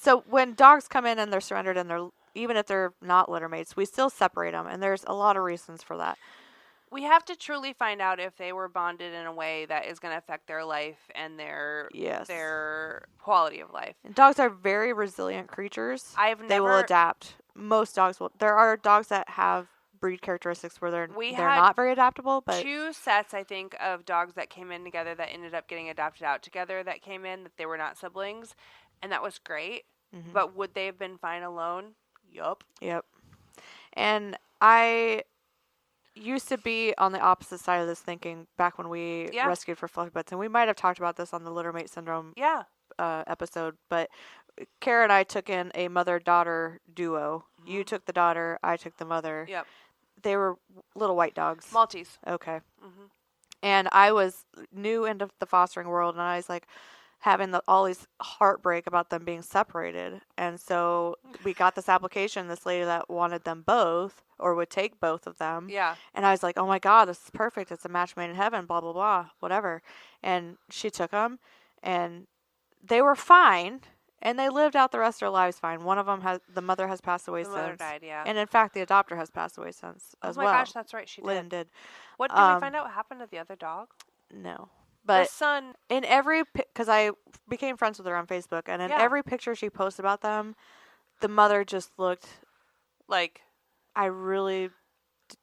so when dogs come in and they're surrendered and even if they're not litter mates, we still separate them, and there's a lot of reasons for that. We have to truly find out if they were bonded in a way that is going to affect their life and their quality of life. And dogs are very resilient creatures. They will adapt. Most dogs will. There are dogs that have breed characteristics where they're not very adaptable. But 2 sets, I think, of dogs that came in together that ended up getting adopted out together that came in that they were not siblings, and that was great. Mm-hmm. But would they have been fine alone? Yup. Yep. And I used to be on the opposite side of this thinking back when we rescued for Fluffy Butts, and we might have talked about this on the littermate syndrome episode, but Kara and I took in a mother-daughter duo. Mm-hmm. You took the daughter, I took the mother. Yep. They were little white dogs. Maltese. Okay. Mm-hmm. And I was new into the fostering world, and I was like having all these heartbreak about them being separated. And so we got this application, this lady that wanted them both or would take both of them. Yeah. And I was like, oh my God, this is perfect. It's a match made in heaven, blah, blah, blah, whatever. And she took them, and they were fine. And they lived out the rest of their lives fine. One of them the mother has passed away The since. mother died, yeah. And in fact, the adopter has passed away since as well. Oh my gosh, that's right, she Lynn did. What, did we find out what happened to the other dog? No. The But son. in every, because I became friends with her on Facebook, and in every picture she posted about them, the mother just looked like, I really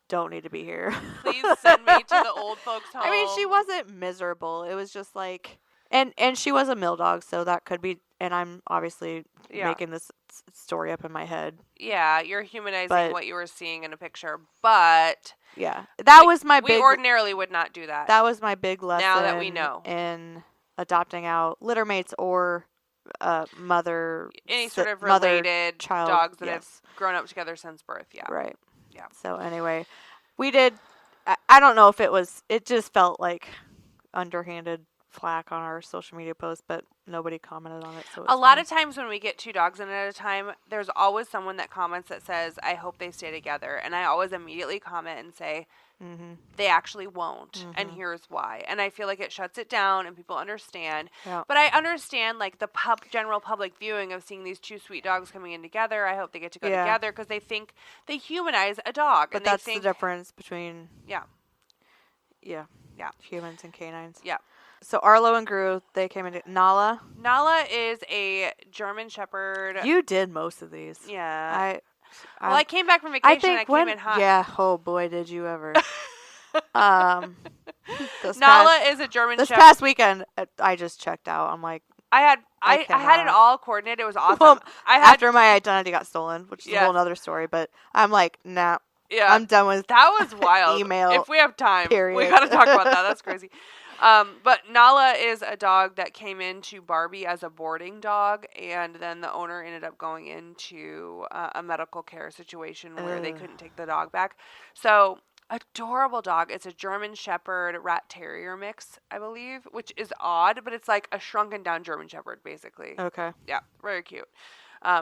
don't need to be here. Please send me to the old folks' home. I mean, she wasn't miserable. It was just like, and she was a mill dog, so that could be, and I'm obviously making this story up in my head. Yeah, you're humanizing what you were seeing in a picture, but yeah, that was my big. We ordinarily would not do that. That was my big lesson. Now that we know, in adopting out litter mates or mother, any sort of related child, dogs that have grown up together since birth. Yeah, right. Yeah. So anyway, we did. I don't know if it was. It just felt like underhanded flack on our social media post, but nobody commented on it. So a lot of times when we get 2 dogs in at a time, there's always someone that comments that says, "I hope they stay together," and I always immediately comment and say, "They actually won't, and here's why." And I feel like it shuts it down, and people understand. Yeah. But I understand like the general public viewing of seeing these 2 sweet dogs coming in together. I hope they get to go together because they think they humanize a dog. But and that's they think, the difference between yeah, humans and canines. Yeah. So Arlo and Gru, they came into Nala. Nala is a German Shepherd. You did most of these. Yeah. I came back from vacation. I think came in hot. Yeah. Oh boy, did you ever. Nala is a German Shepherd. This past weekend, I just checked out. I'm like, I had it all coordinated. It was awesome. Well, after my identity got stolen, which is a whole other story. But I'm like, nah. Yeah. I'm done with that. Was wild. Email. If we have time, period. We got to talk about that. That's crazy. But Nala is a dog that came into Barbie as a boarding dog, and then the owner ended up going into a medical care situation where they couldn't take the dog back. So, adorable dog. It's a German Shepherd Rat Terrier mix, I believe, which is odd, but it's like a shrunken down German Shepherd, basically. Okay. Yeah, very cute.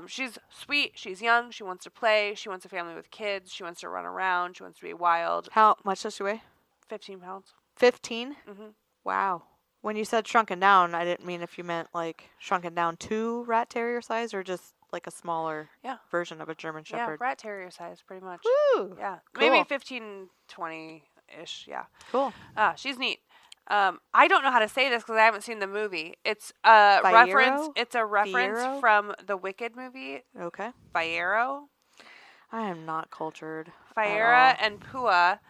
She's sweet. She's young. She wants to play. She wants a family with kids. She wants to run around. She wants to be wild. How much does she weigh? 15 pounds. 15? Mm-hmm. Wow. When you said shrunken down, I didn't mean if you meant like shrunken down to Rat Terrier size or just like a smaller version of a German Shepherd. Yeah, Rat Terrier size, pretty much. Woo! Yeah. Cool. Maybe 15, 20-ish. Yeah. Cool. She's neat. I don't know how to say this because I haven't seen the movie. It's a reference. It's a reference from the Wicked movie. Okay. Fiyero. I am not cultured. Fiyera and Pua.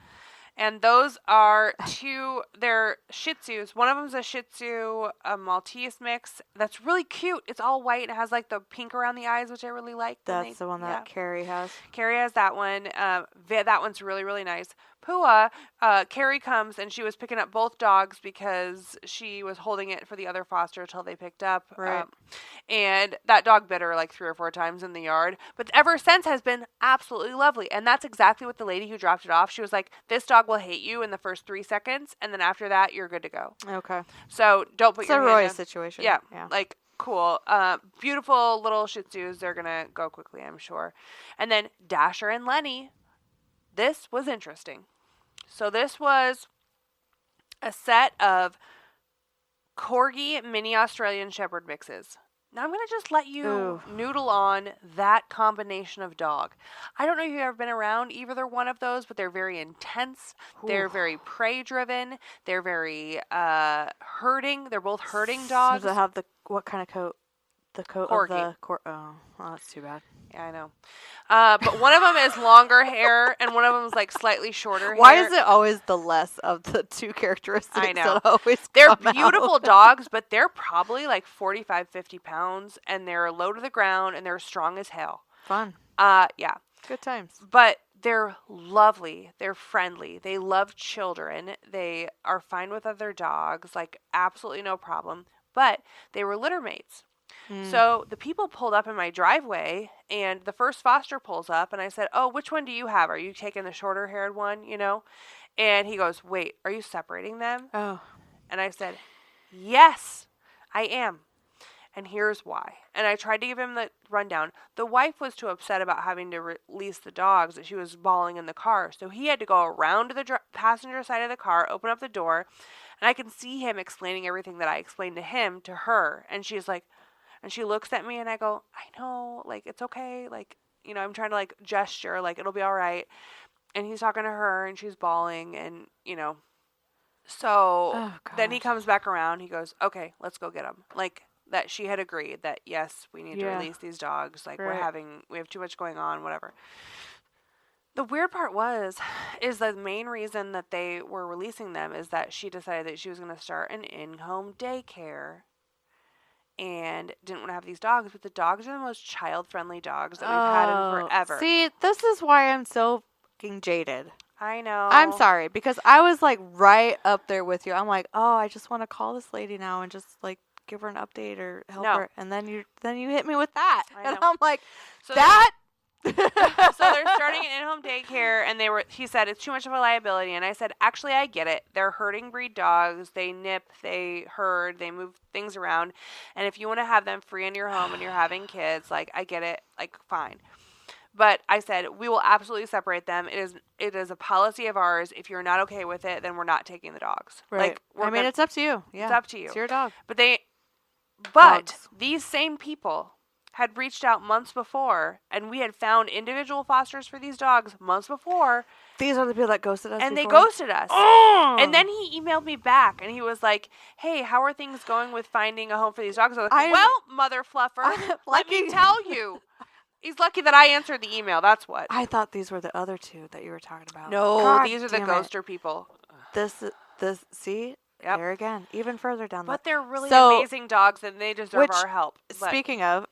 And those are 2, they're Shih Tzus. One of them's a Shih Tzu, a Maltese mix. That's really cute. It's all white and it has like the pink around the eyes, which I really like. That's the one that Carrie has. Carrie has that one. That one's really, really nice. Pua, Carrie comes and she was picking up both dogs because she was holding it for the other foster until they picked up. Right. And that dog bit her like 3 or 4 times in the yard. But ever since has been absolutely lovely. And that's exactly what the lady who dropped it off, she was like, this dog will hate you in the first 3 seconds. And then after that, you're good to go. Okay. So don't put your hand in. It's a Roy situation. Yeah. Like, cool. Beautiful little Shih Tzus. They're going to go quickly, I'm sure. And then Dasher and Lenny. This was interesting. So this was a set of Corgi mini Australian Shepherd mixes. Now I'm going to just let you noodle on that combination of dog. I don't know if you've ever been around either one of those, but they're very intense. Ooh. They're very prey-driven. They're very herding. They're both herding dogs. So they have what kind of coat? The coat Corgi. Of the oh, that's too bad. Yeah, I know. But one of them is longer hair, and one of them is like slightly shorter hair. Why is it always the less of the 2 characteristics? I know. That always they're come beautiful out? dogs, but they're probably like 45, 50 pounds, and they're low to the ground, and they're strong as hell. Fun. Yeah. Good times. But they're lovely. They're friendly. They love children. They are fine with other dogs, like absolutely no problem. But they were litter mates. So the people pulled up in my driveway, and the first foster pulls up, and I said, oh, which one do you have? Are you taking the shorter-haired one, you know? And he goes, wait, are you separating them? Oh. And I said, yes, I am. And here's why. And I tried to give him the rundown. The wife was too upset about having to release the dogs that she was bawling in the car. So he had to go around to the passenger side of the car, open up the door, and I can see him explaining everything that I explained to him to her. And she's like, And she looks at me and I go, I know, like, it's okay. Like, I'm trying to, like, gesture, like, it'll be all right. And he's talking to her and she's bawling and, So then he comes back around. He goes, okay, let's go get him. Like, that she had agreed that, yes, we need to release these dogs. Like, we have too much going on, whatever. The weird part is the main reason that they were releasing them is that she decided that she was going to start an in-home daycare and didn't want to have these dogs, but the dogs are the most child-friendly dogs that we've had in forever. See, this is why I'm so fucking jaded. I know. I'm sorry, because I was, like, right up there with you. I'm like, oh, I just want to call this lady now and just, like, give her an update or help her. And then you hit me with that. And I'm like, so that? So they're starting an in-home daycare, and he said it's too much of a liability. And I said, actually, I get it. They're herding breed dogs. They nip, they herd, they move things around. And if you want to have them free in your home and you're having kids, like, I get it, like, fine. But I said, we will absolutely separate them. It is a policy of ours. If you're not okay with it, then we're not taking the dogs. Right. Like, it's up to you. Yeah. It's up to you. It's your dog. But these same people had reached out months before, and we had found individual fosters for these dogs months before. These are the people that ghosted us And before? they ghosted us. Oh! And then he emailed me back, and he was like, hey, how are things going with finding a home for these dogs? I was like, well, mother fluffer, let me tell you. He's lucky that I answered the email. That's what. I thought these were the other two that you were talking about. No, God, these are the ghoster people. See? Yep. There again. Even further down But they're really amazing dogs, and they deserve our help. Speaking of,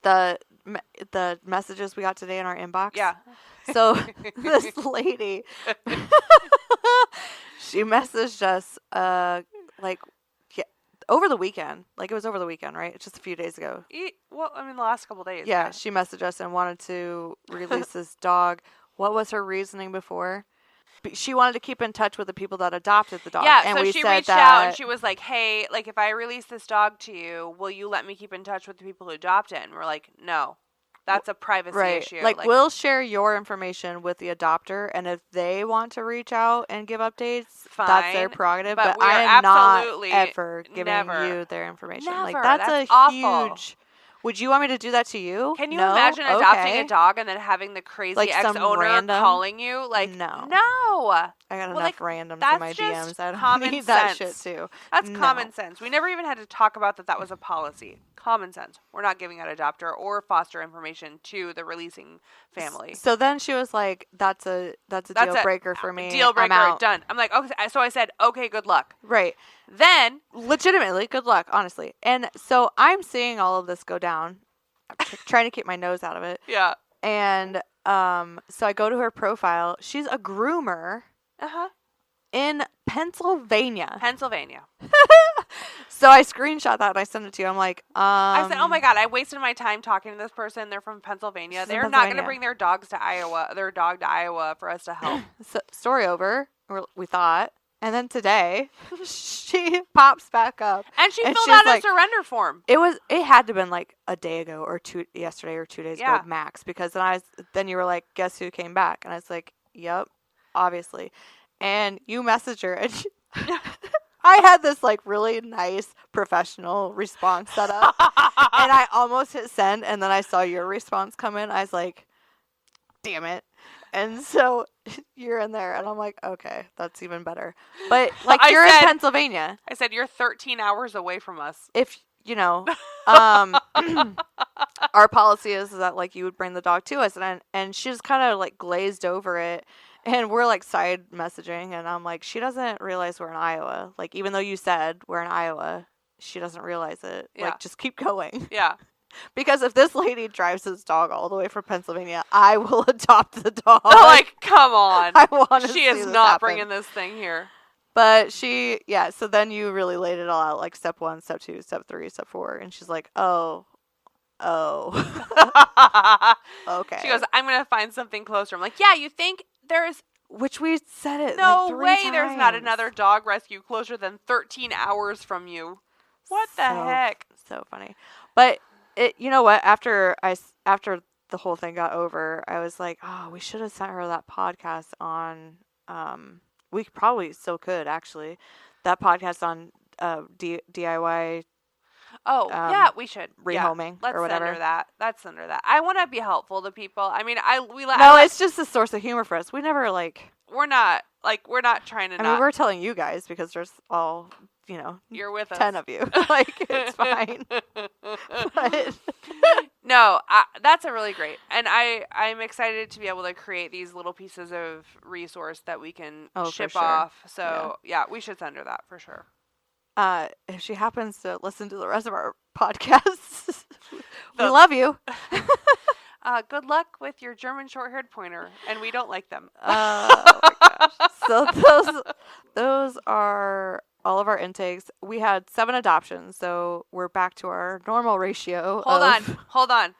the messages we got today in our inbox. Yeah. So this lady, she messaged us, over the weekend. Like, it was over the weekend, right? It's just a few days ago. Well, I mean, the last couple days. Yeah, she messaged us and wanted to release this dog. What was her reasoning before? She wanted to keep in touch with the people that adopted the dog. Yeah, and so we she said reached out and she was like, hey, like, if I release this dog to you, will you let me keep in touch with the people who adopt it? And we're like, no. That's a privacy issue. Like, we'll share your information with the adopter, and if they want to reach out and give updates, that's their prerogative. But I am not ever giving you their information. Never. Like, that's awful. huge. Would you want me to do that to you? Can you imagine adopting a dog and then having the crazy ex-owner calling you? Like, no. I got enough randoms in my DMs. I don't need that shit too. That's common sense. We never even had to talk about that was a policy. Common sense. We're not giving out adopter or foster information to the releasing family. So then she was like, that's a deal breaker for me. Deal breaker, done. I'm like, okay. So I said, okay, good luck. Right. Then, legitimately, good luck, honestly. And so I'm seeing all of this go down. I'm trying to keep my nose out of it. Yeah. And so I go to her profile. She's a groomer. In Pennsylvania. So I screenshot that and I sent it to you. I'm like, I said, oh my God, I wasted my time talking to this person. They're from Pennsylvania. They're not going to bring their dog to Iowa for us to help. So, story over, we thought. And then today, she pops back up. And she filled out a surrender form. It had to have been like a day ago or yesterday or 2 days ago max. Because then you were like, guess who came back? And I was like, yep, obviously. And you messaged her and I had this like really nice professional response set up. And I almost hit send, and then I saw your response come in. I was like, damn it. And so you're in there, and I'm like, okay, that's even better. But like, you're in Pennsylvania. I said, you're 13 hours away from us. If, our policy is that like you would bring the dog to us, and she just kind of like glazed over it. And we're like side messaging, and I'm like, she doesn't realize we're in Iowa. Like, even though you said we're in Iowa, she doesn't realize it. Yeah. Like, just keep going. Yeah. Because if this lady drives this dog all the way from Pennsylvania, I will adopt the dog. Like, come on. I want to. She is not bringing this thing here. But so then you really laid it all out, like step 1, step 2, step 3, step 4, and she's like, oh. Okay. She goes, I'm going to find something closer. I'm like, yeah, you think there's... Which we said it no like 3 way times. There's not another dog rescue closer than 13 hours from you. What the heck? So funny. But you know what? After the whole thing got over, I was like, oh, we should have sent her that podcast on, we probably still could actually, that podcast on DIY. Oh, yeah, we should. Rehoming Let's or whatever. Send her that. Let's send her that. I want to be helpful to people. I mean, it's just a source of humor for us. We never we're not trying to I mean, we're telling you guys because there's all, you're with us. 10 of you. It's fine. But no, that's a really great. And I'm excited to be able to create these little pieces of resource that we can ship off. So, yeah, we should send her that for sure. If she happens to listen to the rest of our podcasts, we love you. Good luck with your German short-haired pointer, and we don't like them. Oh my gosh! So those are all of our intakes. We had 7 adoptions, so we're back to our normal ratio. Hold on.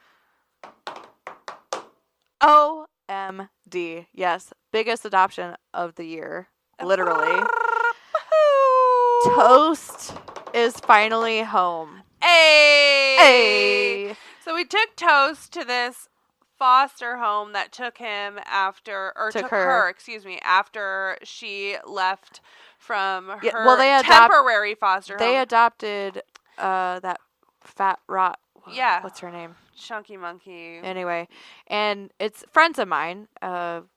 OMD! Yes, biggest adoption of the year, literally. Toast is finally home. Hey! So we took Toast to this foster home that took him after she left from her temporary foster home. They adopted that fat rot. Yeah. What's her name? Chunky Monkey. Anyway, and it's friends of mine.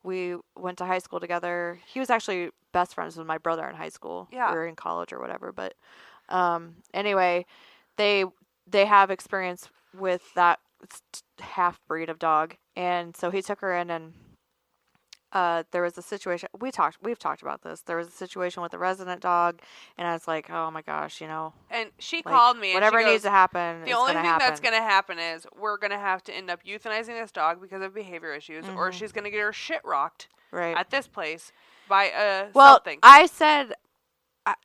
We went to high school together. He was actually best friends with my brother in high school. Yeah. We were in college or whatever. But anyway, they have experience with that half breed of dog, and so he took her in, and there was a situation we've talked about this. There was a situation with a resident dog, and I was like, oh my gosh, and she called me, whatever and she needs to happen, the only thing that's going to happen is we're going to have to end up euthanizing this dog because of behavior issues, or she's going to get her shit rocked at this place by something. I said,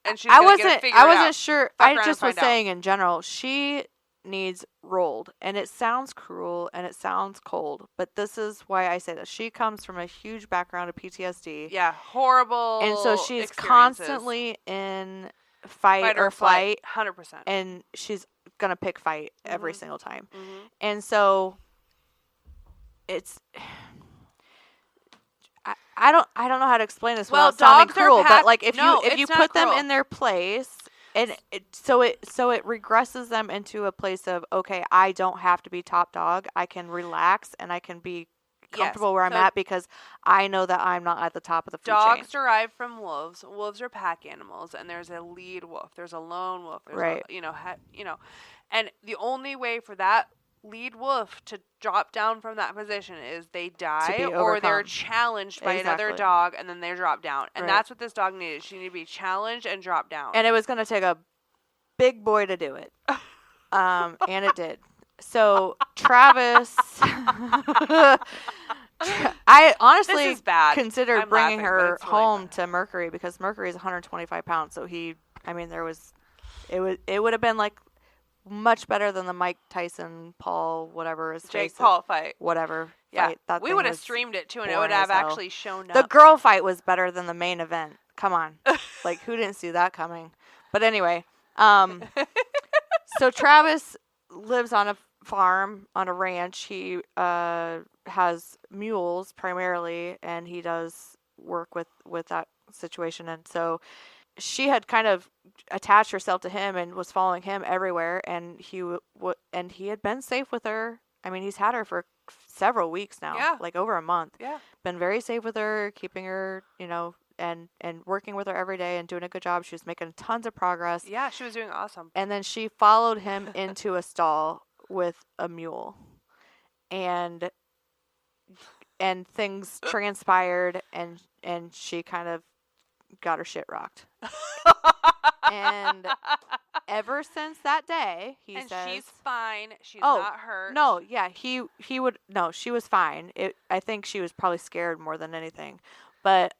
and she's I wasn't sure. I just was saying in general, she needs rolled, and it sounds cruel and it sounds cold, but this is why I say that. She comes from a huge background of PTSD. Yeah, horrible. And so she's constantly in fight or flight. 100%. And she's gonna pick fight every single time. And so it's I don't know how to explain this without sounding cruel, but like if you put them in their place, and so it regresses them into a place of, okay, I don't have to be top dog. I can relax and I can be comfortable where I'm at because I know that I'm not at the top of the food chain. Dogs derive from wolves. Wolves are pack animals, and there's a lead wolf. There's a lone wolf. There's and the only way for that lead wolf to drop down from that position is they die or they're challenged by another dog, and then they drop down. And that's what this dog needed. She needed to be challenged and drop down. And it was going to take a big boy to do it. And it did. So Travis, I honestly considered bringing her home to Mercury because Mercury is 125 pounds. So it would have been like much better than the Mike Tyson, Paul, whatever is Jake Paul fight. Whatever. Yeah. Fight. That we would have streamed it too, and it would have actually shown up. The girl fight was better than the main event. Come on. Like, who didn't see that coming? But anyway, so Travis lives on a farm, on a ranch. He has mules primarily, and he does work with that situation. And so she had kind of attached herself to him and was following him everywhere, and he had been safe with her. I mean, he's had her for several weeks now, like over a month. Yeah, been very safe with her, keeping her, and working with her every day and doing a good job. She was making tons of progress. Yeah, she was doing awesome. And then she followed him into a stall with a mule, and things transpired, and she kind of got her shit rocked. And ever since that day, he says, she's fine. She's not hurt. No, yeah, he would. No, she was fine. I think she was probably scared more than anything, but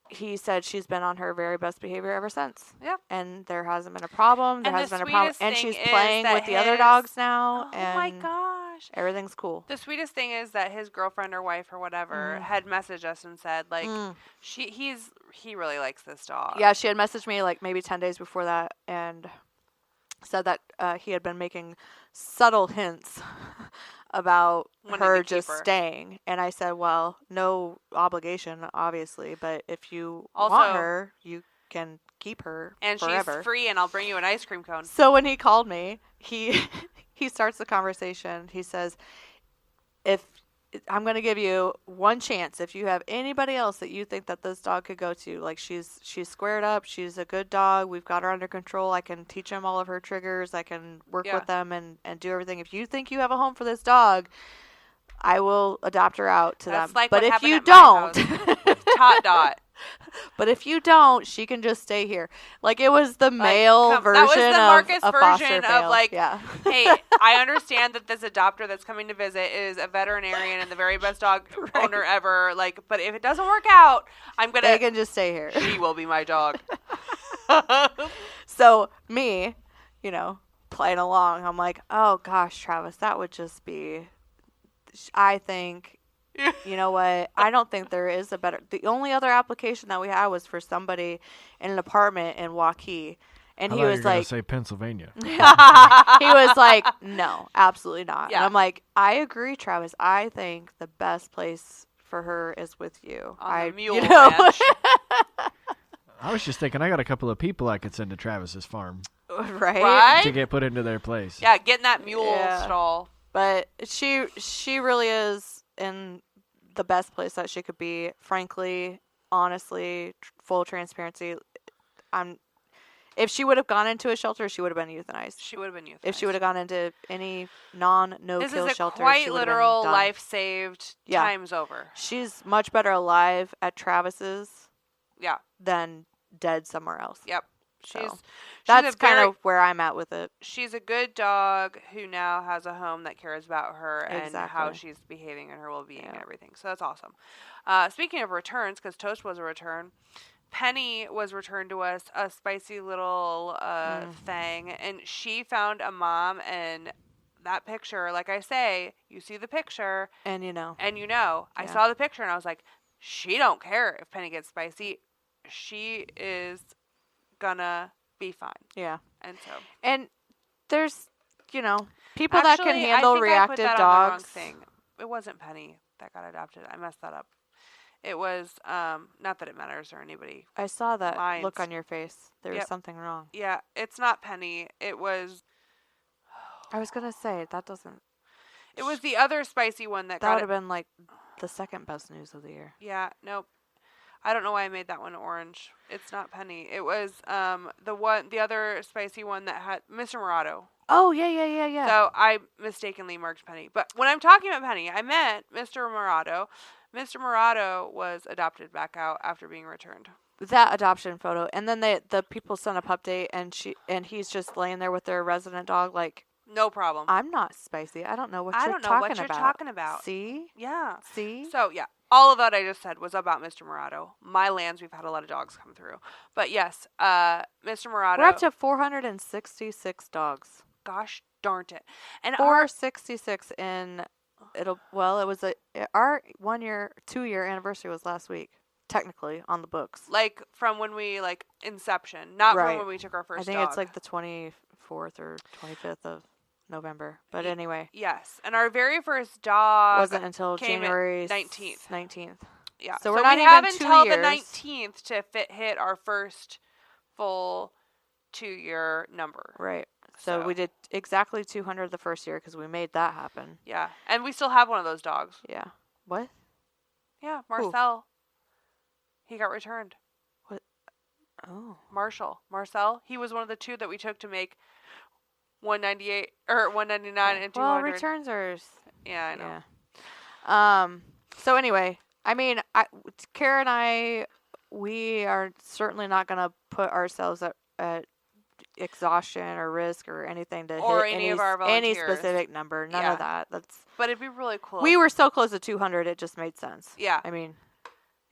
he said she's been on her very best behavior ever since. Yeah, and there hasn't been a problem. There hasn't been a problem, and she's playing with the other dogs now. Oh my gosh, everything's cool. The sweetest thing is that his girlfriend or wife or whatever had messaged us and said, like, he really likes this dog. Yeah, she had messaged me like maybe 10 days before that and said that he had been making subtle hints about her just staying. And I said, well, no obligation, obviously, but if you want her, you can keep her and forever. She's free, and I'll bring you an ice cream cone. So when he called me, he he starts the conversation. He says, if I'm going to give you one chance, if you have anybody else that you think that this dog could go to, like she's squared up, she's a good dog, we've got her under control, I can teach him all of her triggers, I can work with them and do everything. If you think you have a home for this dog, I will adopt her out to That's them. like but what if happened you at my don't, house with Dot. but if you don't, she can just stay here. Like it was the male version that was the Marcus of a version foster of like, yeah. hey, I understand that this adopter that's coming to visit is a veterinarian and the very best dog owner ever. Like, but if it doesn't work out, they can just stay here. She will be my dog. So me, playing along, I'm like, oh gosh, Travis, that would just be. I think. You know what? I don't think there is a better. The only other application that we had was for somebody in an apartment in Waukee, and he was like, "Say Pennsylvania." He was like, "No, absolutely not." Yeah. And I'm like, "I agree, Travis. I think the best place for her is with you." On the mule ranch. I was just thinking, I got a couple of people I could send to Travis's farm, right? to get put into their place. Yeah, getting that mule stall. But she really is in the best place that she could be. Frankly, honestly, full transparency, if she would have gone into a shelter, she would have been euthanized. She would have been euthanized. If she would have gone into any no-kill shelter, this is a quite literal done. life saved times over. She's much better alive at Travis's than dead somewhere else. Yep. That's kind of where I'm at with it. She's a good dog who now has a home that cares about her and how she's behaving and her well-being and everything. So that's awesome. Speaking of returns, because Toast was a return, Penny was returned to us, a spicy little thing, and she found a mom, and that picture, like I say, you see the picture. And you know. I saw the picture, and I was like, she don't care if Penny gets spicy. She is gonna be fine. Yeah. And there's, people that can handle reactive dogs. It wasn't Penny that got adopted. I messed that up. It was, not that it matters or anybody. I saw that look on your face. There was something wrong. Yeah, it's not Penny. It was. I was going to say, that doesn't. It was the other spicy one that would have been like the second best news of the year. Yeah, nope. I don't know why I made that one orange. It's not Penny. It was the other spicy one that had Mr. Murado. Oh, yeah. So I mistakenly marked Penny. But when I'm talking about Penny, I meant Mr. Murado. Mr. Murado was adopted back out after being returned. That adoption photo. And then the people sent a pup date, and he's just laying there with their resident dog like, no problem. I'm not spicy. I don't know what you're talking about. See? Yeah. See? So, yeah. All of that I just said was about Mr. Murado. My lands, we've had a lot of dogs come through. But yes, Mr. Murado. We're up to 466 dogs. Gosh darn it. And 466 it was our 2-year anniversary was last week. Technically, on the books. Like, from when we, inception. Not from when we took our first dog. I think it's like the 24th or 25th of November. But anyway. Yes. And our very first dog wasn't until January 19th. Yeah. So we're not we even have 2 until years. the 19th to hit our first full 2-year number. Right. So we did exactly 200 the first year because we made that happen. Yeah. And we still have one of those dogs. Yeah. What? Yeah, Marcel. He got returned. What? Oh. Marcel. He was one of the 2 that we took to make 198 or 199 and 200. Well, returns are. Yeah, I know. Yeah. So anyway, I mean, Kara and I, we are certainly not going to put ourselves at exhaustion or risk or anything to or hit any of our volunteers. Any specific number. None of that. But it'd be really cool. We were so close to 200, it just made sense. Yeah. I mean,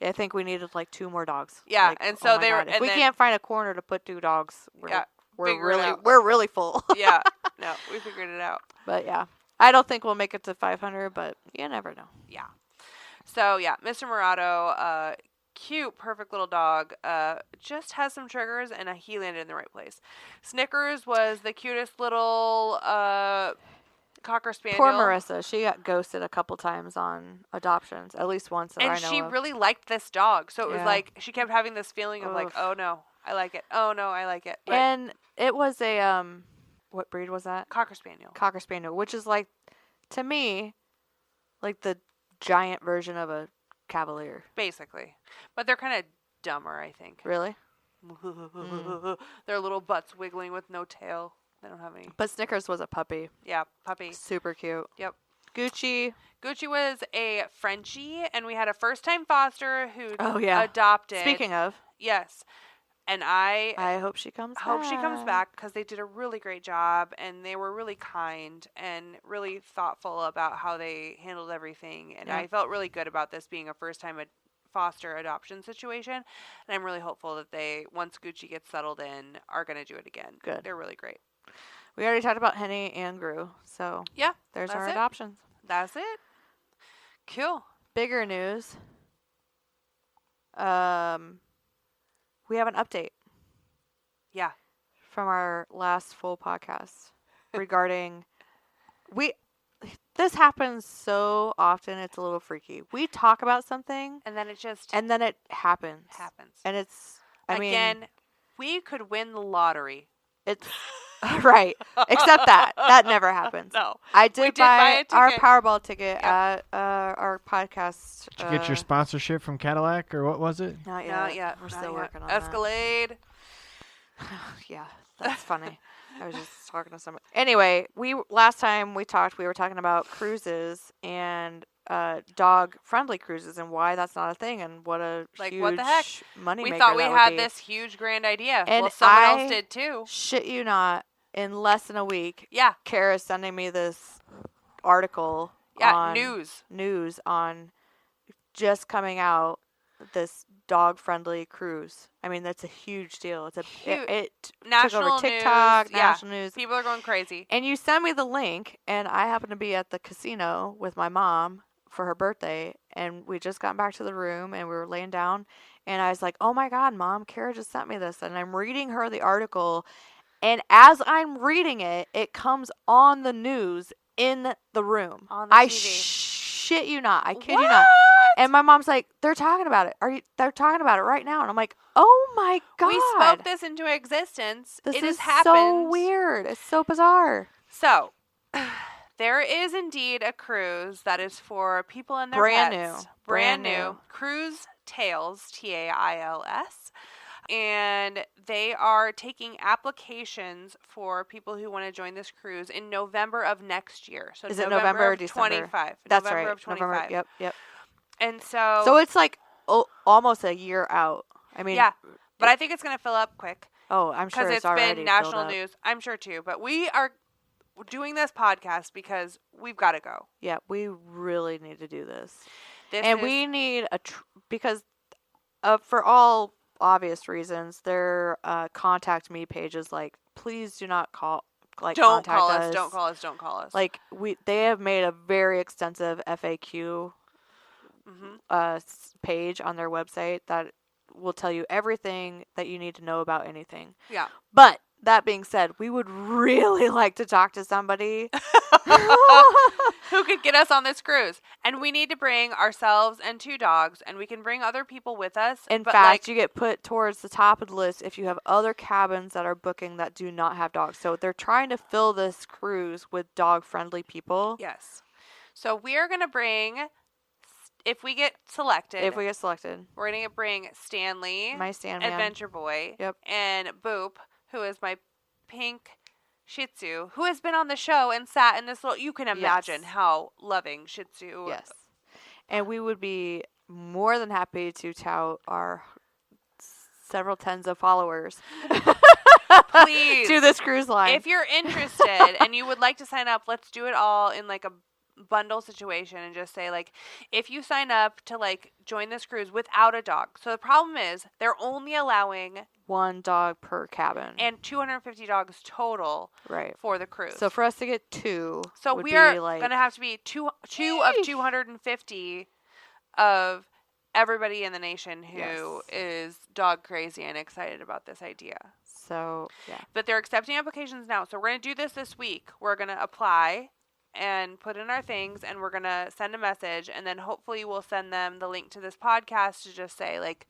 I think we needed 2 more dogs. Yeah, and so they were. If we can't find a corner to put 2 dogs, we're really full. Yeah. No, we figured it out. But yeah, I don't think we'll make it to 500, but you never know. Yeah. So yeah, Mr. Murado, cute, perfect little dog. Just has some triggers, and he landed in the right place. Snickers was the cutest little Cocker Spaniel. Poor Marissa. She got ghosted a couple times on adoptions, at least once that I know of. And she really liked this dog. So it was like, she kept having this feeling of oh no, I like it. Oh no, I like it. But and it was a, what breed was that? Cocker Spaniel. Cocker Spaniel, which is like, to me, like the giant version of a Cavalier. Basically. But they're kind of dumber, I think. Really? Their little butts wiggling with no tail. They don't have any. But Snickers was a puppy. Yeah, puppy. Super cute. Yep. Gucci. Gucci was a Frenchie, and we had a first-time foster who adopted. Speaking of. Yes. And I hope she comes back. hope she comes back because they did a really great job, and they were really kind and really thoughtful about how they handled everything. And I felt really good about this being a first-time foster adoption situation. And I'm really hopeful that they, once Gucci gets settled in, are going to do it again. Good. They're really great. We already talked about Henny and Gru, so yeah, there's our adoptions. That's it. Cool. Bigger news. We have an update. Yeah. From our last full podcast regarding this happens so often, it's a little freaky. We talk about something and then it happens. And it's again, we could win the lottery. It's right. Except that never happens. No. I did buy our Powerball ticket Yep. at our podcast. Did you get your sponsorship from Cadillac, or what was it? Not yet. Not yet. We're Not still yet. working on Escalade. that. Yeah, that's funny. I was just talking to somebody. Anyway, last time we talked, we were talking about cruises and dog-friendly cruises and why that's not a thing and what a huge what the heck? money maker We thought we that would had be. this huge grand idea. And well, someone else did too. Shit you not, in less than a week, Yeah. Kara's sending me this article news on just coming out, this dog-friendly cruise. I mean, that's a huge deal. It's it national took over TikTok, news. national news. People are going crazy. And you sent me the link, and I happened to be at the casino with my mom for her birthday, and we just got back to the room, and we were laying down, and I was like, oh my God, Mom, Kara just sent me this, and I'm reading her the article, and as I'm reading it, it comes on the news in the room. On the I TV. shit you not. I kid you not. And my mom's like, they're talking about it. They're talking about it right now. And I'm like, oh my God. We spoke this into existence. This it is has happened. so weird. It's so bizarre. So, there is indeed a cruise that is for people and their Brand pets. new. Brand Brand new. new. Cruise Tails, Tails. And they are taking applications for people who want to join this cruise in November of next year. So Is it November or of December? 25. That's November right. of 25. November. Yep. And so... So it's like almost a year out. I mean... Yeah. But I think it's going to fill up quick. Oh, I'm sure because it's already been national filled up. news. I'm sure too. But we are doing this podcast because we've got to go. Yeah, we really need to do this. We need because for all obvious reasons, their contact me pages like, please do not call. Like, don't contact call us. us. Don't call us. Don't call us. Like they have made a very extensive FAQ page on their website that will tell you everything that you need to know about anything. Yeah. But that being said, we would really like to talk to somebody who could get us on this cruise. And we need to bring ourselves and 2 dogs, and we can bring other people with us. In fact, you get put towards the top of the list if you have other cabins that are booking that do not have dogs. So they're trying to fill this cruise with dog-friendly people. Yes. So we are going to bring... If we get selected, we're going to bring Stanley, my Stanman, Adventure Boy, yep, and Boop, who is my pink Shih Tzu, who has been on the show and sat in this little... You can imagine how loving Shih Tzu. Yes. And we would be more than happy to tout our several tens of followers. Please. To this cruise line. If you're interested and you would like to sign up, let's do it all in like a bundle situation and just say like, if you sign up to like join this cruise without a dog. So the problem is they're only allowing 1 dog per cabin and 250 dogs total for the cruise. So for us to get 2, so would we are like, going to have to be two of 250 of everybody in the nation who is dog crazy and excited about this idea. So, yeah. But they're accepting applications now. So we're going to do this week. We're going to apply and put in our things, and we're going to send a message, and then hopefully we'll send them the link to this podcast to just say, like,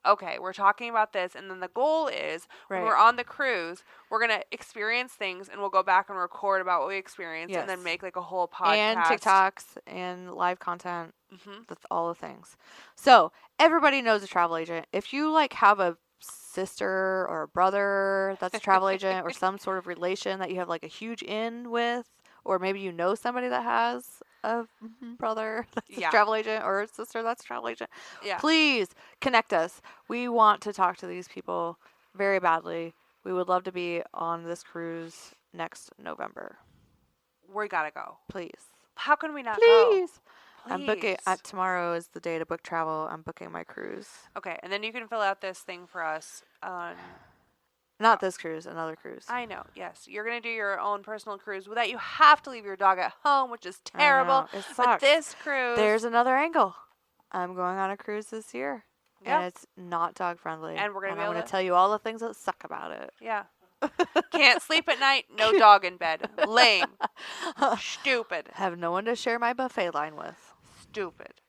okay, we're talking about this, and then the goal is when Right. we're on the cruise, we're gonna experience things, and we'll go back and record about what we experienced, and then Yes. make like a whole podcast And TikToks and live content. Mm-hmm. That's all the things. So everybody knows a travel agent. If you like have a sister or a brother that's a travel agent or some sort of relation that you have like a huge in with, or maybe you know somebody that has a brother that's Yeah. a travel agent or a sister that's a travel agent, Yeah. please connect us. We want to talk to these people very badly. We would love to be on this cruise next November. We gotta go. Please. How can we not go? Please. I'm booking. Please. Tomorrow is the day to book travel. I'm booking my cruise. Okay, and then you can fill out this thing for us on. Not this cruise, another cruise. I know, yes. You're going to do your own personal cruise that you have to leave your dog at home, which is I terrible. know, it But sucks. this cruise. There's another angle. I'm going on a cruise this year. Yep. And it's not dog friendly. And we're gonna be I'm able going to- to tell you all the things that suck about it. Yeah. Can't sleep at night, no dog in bed. Lame. Stupid. Have no one to share my buffet line with. Stupid.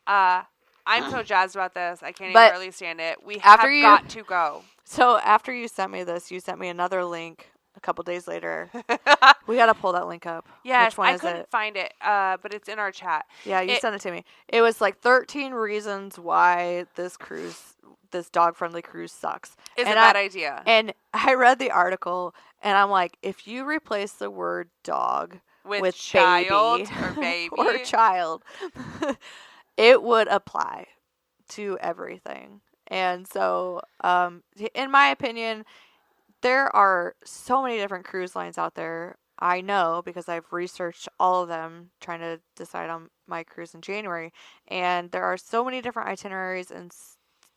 I'm so jazzed about this. I can't But even really stand it. We after have you- got to go. So after you sent me this, you sent me another link a couple days later. We got to pull that link up. Yes, Which one I is couldn't it? find it, but it's in our chat. Yeah, you It- sent it to me. It was like 13 reasons why this dog-friendly cruise sucks. It's And a bad idea. And I read the article, and I'm like, if you replace the word dog With child baby or baby. or child, it would apply to everything. And so, in my opinion, there are so many different cruise lines out there. I know because I've researched all of them trying to decide on my cruise in January. And there are so many different itineraries and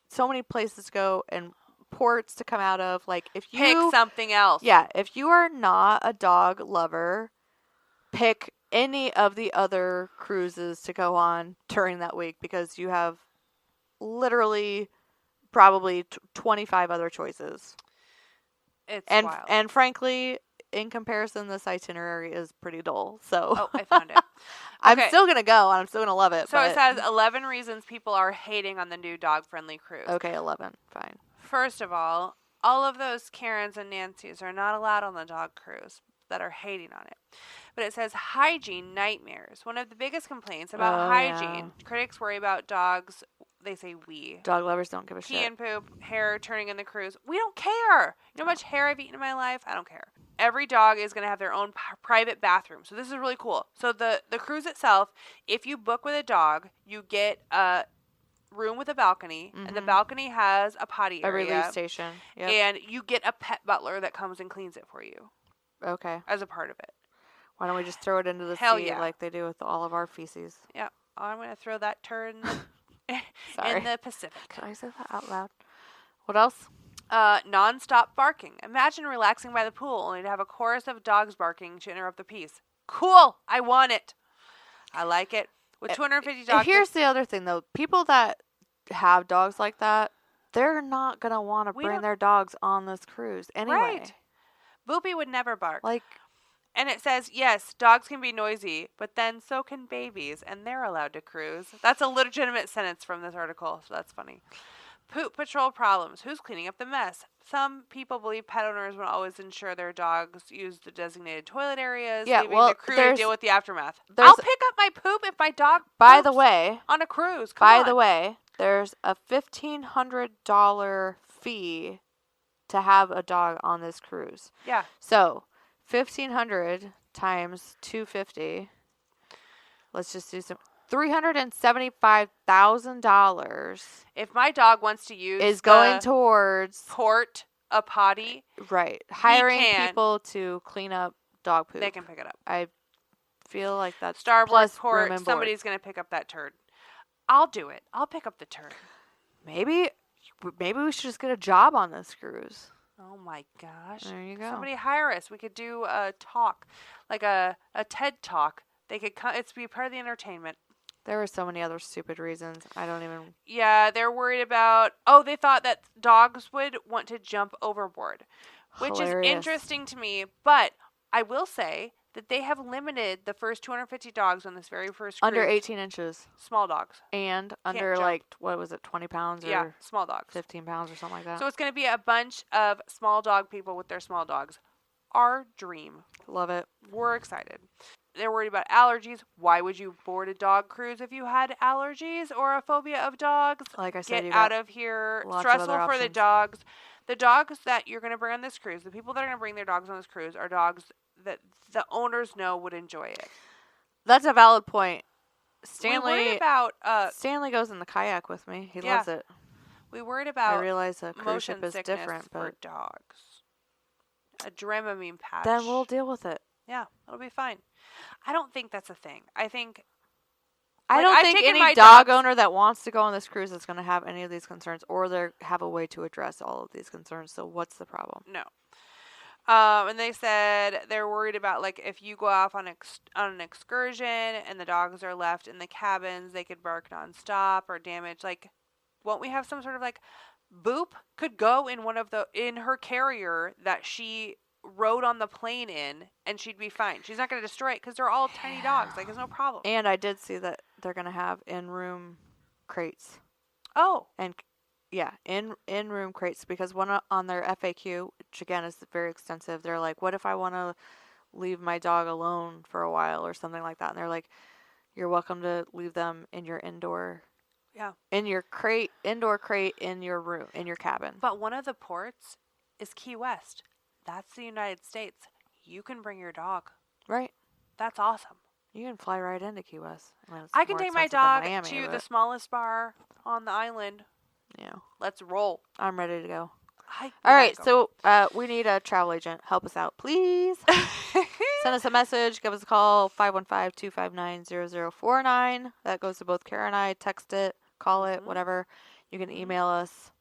so many places to go and ports to come out of. Like, if you Pick something else. yeah, if you are not a dog lover, pick any of the other cruises to go on during that week because you have literally probably 25 other choices. It's And wild. and frankly, in comparison, this itinerary is pretty dull. So Oh, I found it. I'm Okay. still going to go and I'm still going to love it. So but it says 11 reasons people are hating on the new dog-friendly cruise. okay, 11. Fine. First of all of those Karens and Nancys are not allowed on the dog cruise that are hating on it. But it says hygiene nightmares. One of the biggest complaints about Oh, hygiene, yeah. critics worry about dogs, they say we. Dog lovers don't give a Pee shit. and poop, hair turning in the cruise. We don't care. You know how much hair I've eaten in my life? I don't care. Every dog is going to have their own private bathroom. So this is really cool. So the cruise itself, if you book with a dog, you get a room with a balcony, and the balcony has a potty A area. relief station. Yep. And you get a pet butler that comes and cleans it for you Okay. as a part of it. Why don't we just throw it into the Hell sea yeah. like they do with all of our feces? Yeah. I'm going to throw that turd Sorry. in the Pacific. Did I say that out loud? What else? Non-stop barking. Imagine relaxing by the pool only to have a chorus of dogs barking to interrupt the peace. Cool. I want it. I like it. With 250 dogs. Here's the other thing, though. People that have dogs like that, they're not going to want to We bring don't- their dogs on this cruise anyway. Right. Boopy would never bark. Like, And it says, yes, dogs can be noisy, but then so can babies, and they're allowed to cruise. That's a legitimate sentence from this article, so that's funny. Poop patrol problems. Who's cleaning up the mess? Some people believe pet owners will always ensure their dogs use the designated toilet areas, Yeah, leaving well, the crew to there's- deal with the aftermath. there's- I'll pick up my poop if my dog by the poops way, on a cruise. Come on. there's a $1,500 fee to have a dog on this cruise. Yeah. So, 1,500 times 250. Let's just do some. $375,000 If my dog wants to use is going the towards port a potty, hiring can. people to clean up dog poop. they can pick it up. I feel like that's Starboard plus port, room and board. somebody's going to pick up that turd. I'll do it. I'll pick up the turd. Maybe we should just get a job on this cruise. Oh my gosh. There you go. Somebody hire us. We could do a talk, like a TED talk. They could come. It's be part of the entertainment. There were so many other stupid reasons. I don't even. Yeah, they're worried about. Oh, they thought that dogs would want to jump overboard, which Hilarious. is interesting to me. But I will say that they have limited the first 250 dogs on this very first Under cruise. 18 inches. Small dogs. And under, jump. like, what was it, 20 pounds or Yeah, small dogs. 15 pounds or something like that. So it's going to be a bunch of small dog people with their small dogs. Our dream. Love it. We're excited. They're worried about allergies. Why would you board a dog cruise if you had allergies or a phobia of dogs? Like I said, Get you out got of here. lots of Stressful other for the options. dogs. The dogs that you're going to bring on this cruise, the people that are going to bring their dogs on this cruise are dogs that the owners know would enjoy it. That's a valid point. We worried about Stanley goes in the kayak with me. He Yeah. loves it. we worried I about realize a cruise motion ship is sickness different, for but dogs. A Dramamine patch. then we'll deal with it. Yeah, it'll be fine. I don't think that's a thing. I think I Like, don't I've think taken any my dog dogs- owner that wants to go on this cruise is going to have any of these concerns, or they have a way to address all of these concerns. So what's the problem? no. And they said they're worried about, like, if you go off on an excursion and the dogs are left in the cabins, they could bark nonstop or damage. Like, won't we have some sort of, like, Boop could go in her carrier that she rode on the plane in, and she'd be fine. She's not going to destroy it because they're all tiny dogs. Like, there's no problem. And I did see that they're going to have in-room crates. Oh, And yeah, in-room crates, because one on their FAQ, which again is very extensive, they're like, what if I want to leave my dog alone for a while or something like that? And they're like, you're welcome to leave them in your indoor crate in your room, in your cabin. but one of the ports is Key West. That's the United States. You can bring your dog. Right. That's awesome. You can fly right into Key West. Well, it's I can more take my expensive than dog Miami, to the but, smallest bar on the island. yeah, Let's roll. I'm ready to go. We All right, gotta so we need a travel agent. Help us out, please. go. Send us a message. Give us a call, 515-259-0049. That goes to both Kara and I. Text it, call it, whatever. You can email us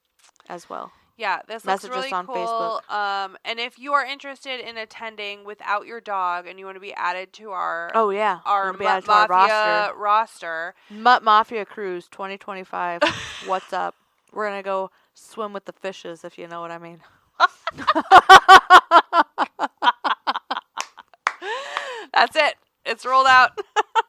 as well. Yeah, this looks Message us really on cool. And if you are interested in attending without your dog and you want to be added to our Oh, yeah. our Wanna be Mutt added to our Mafia roster, Mutt Mafia Cruise 2025. What's up? We're going to go swim with the fishes, if you know what I mean. that's it. It's rolled out.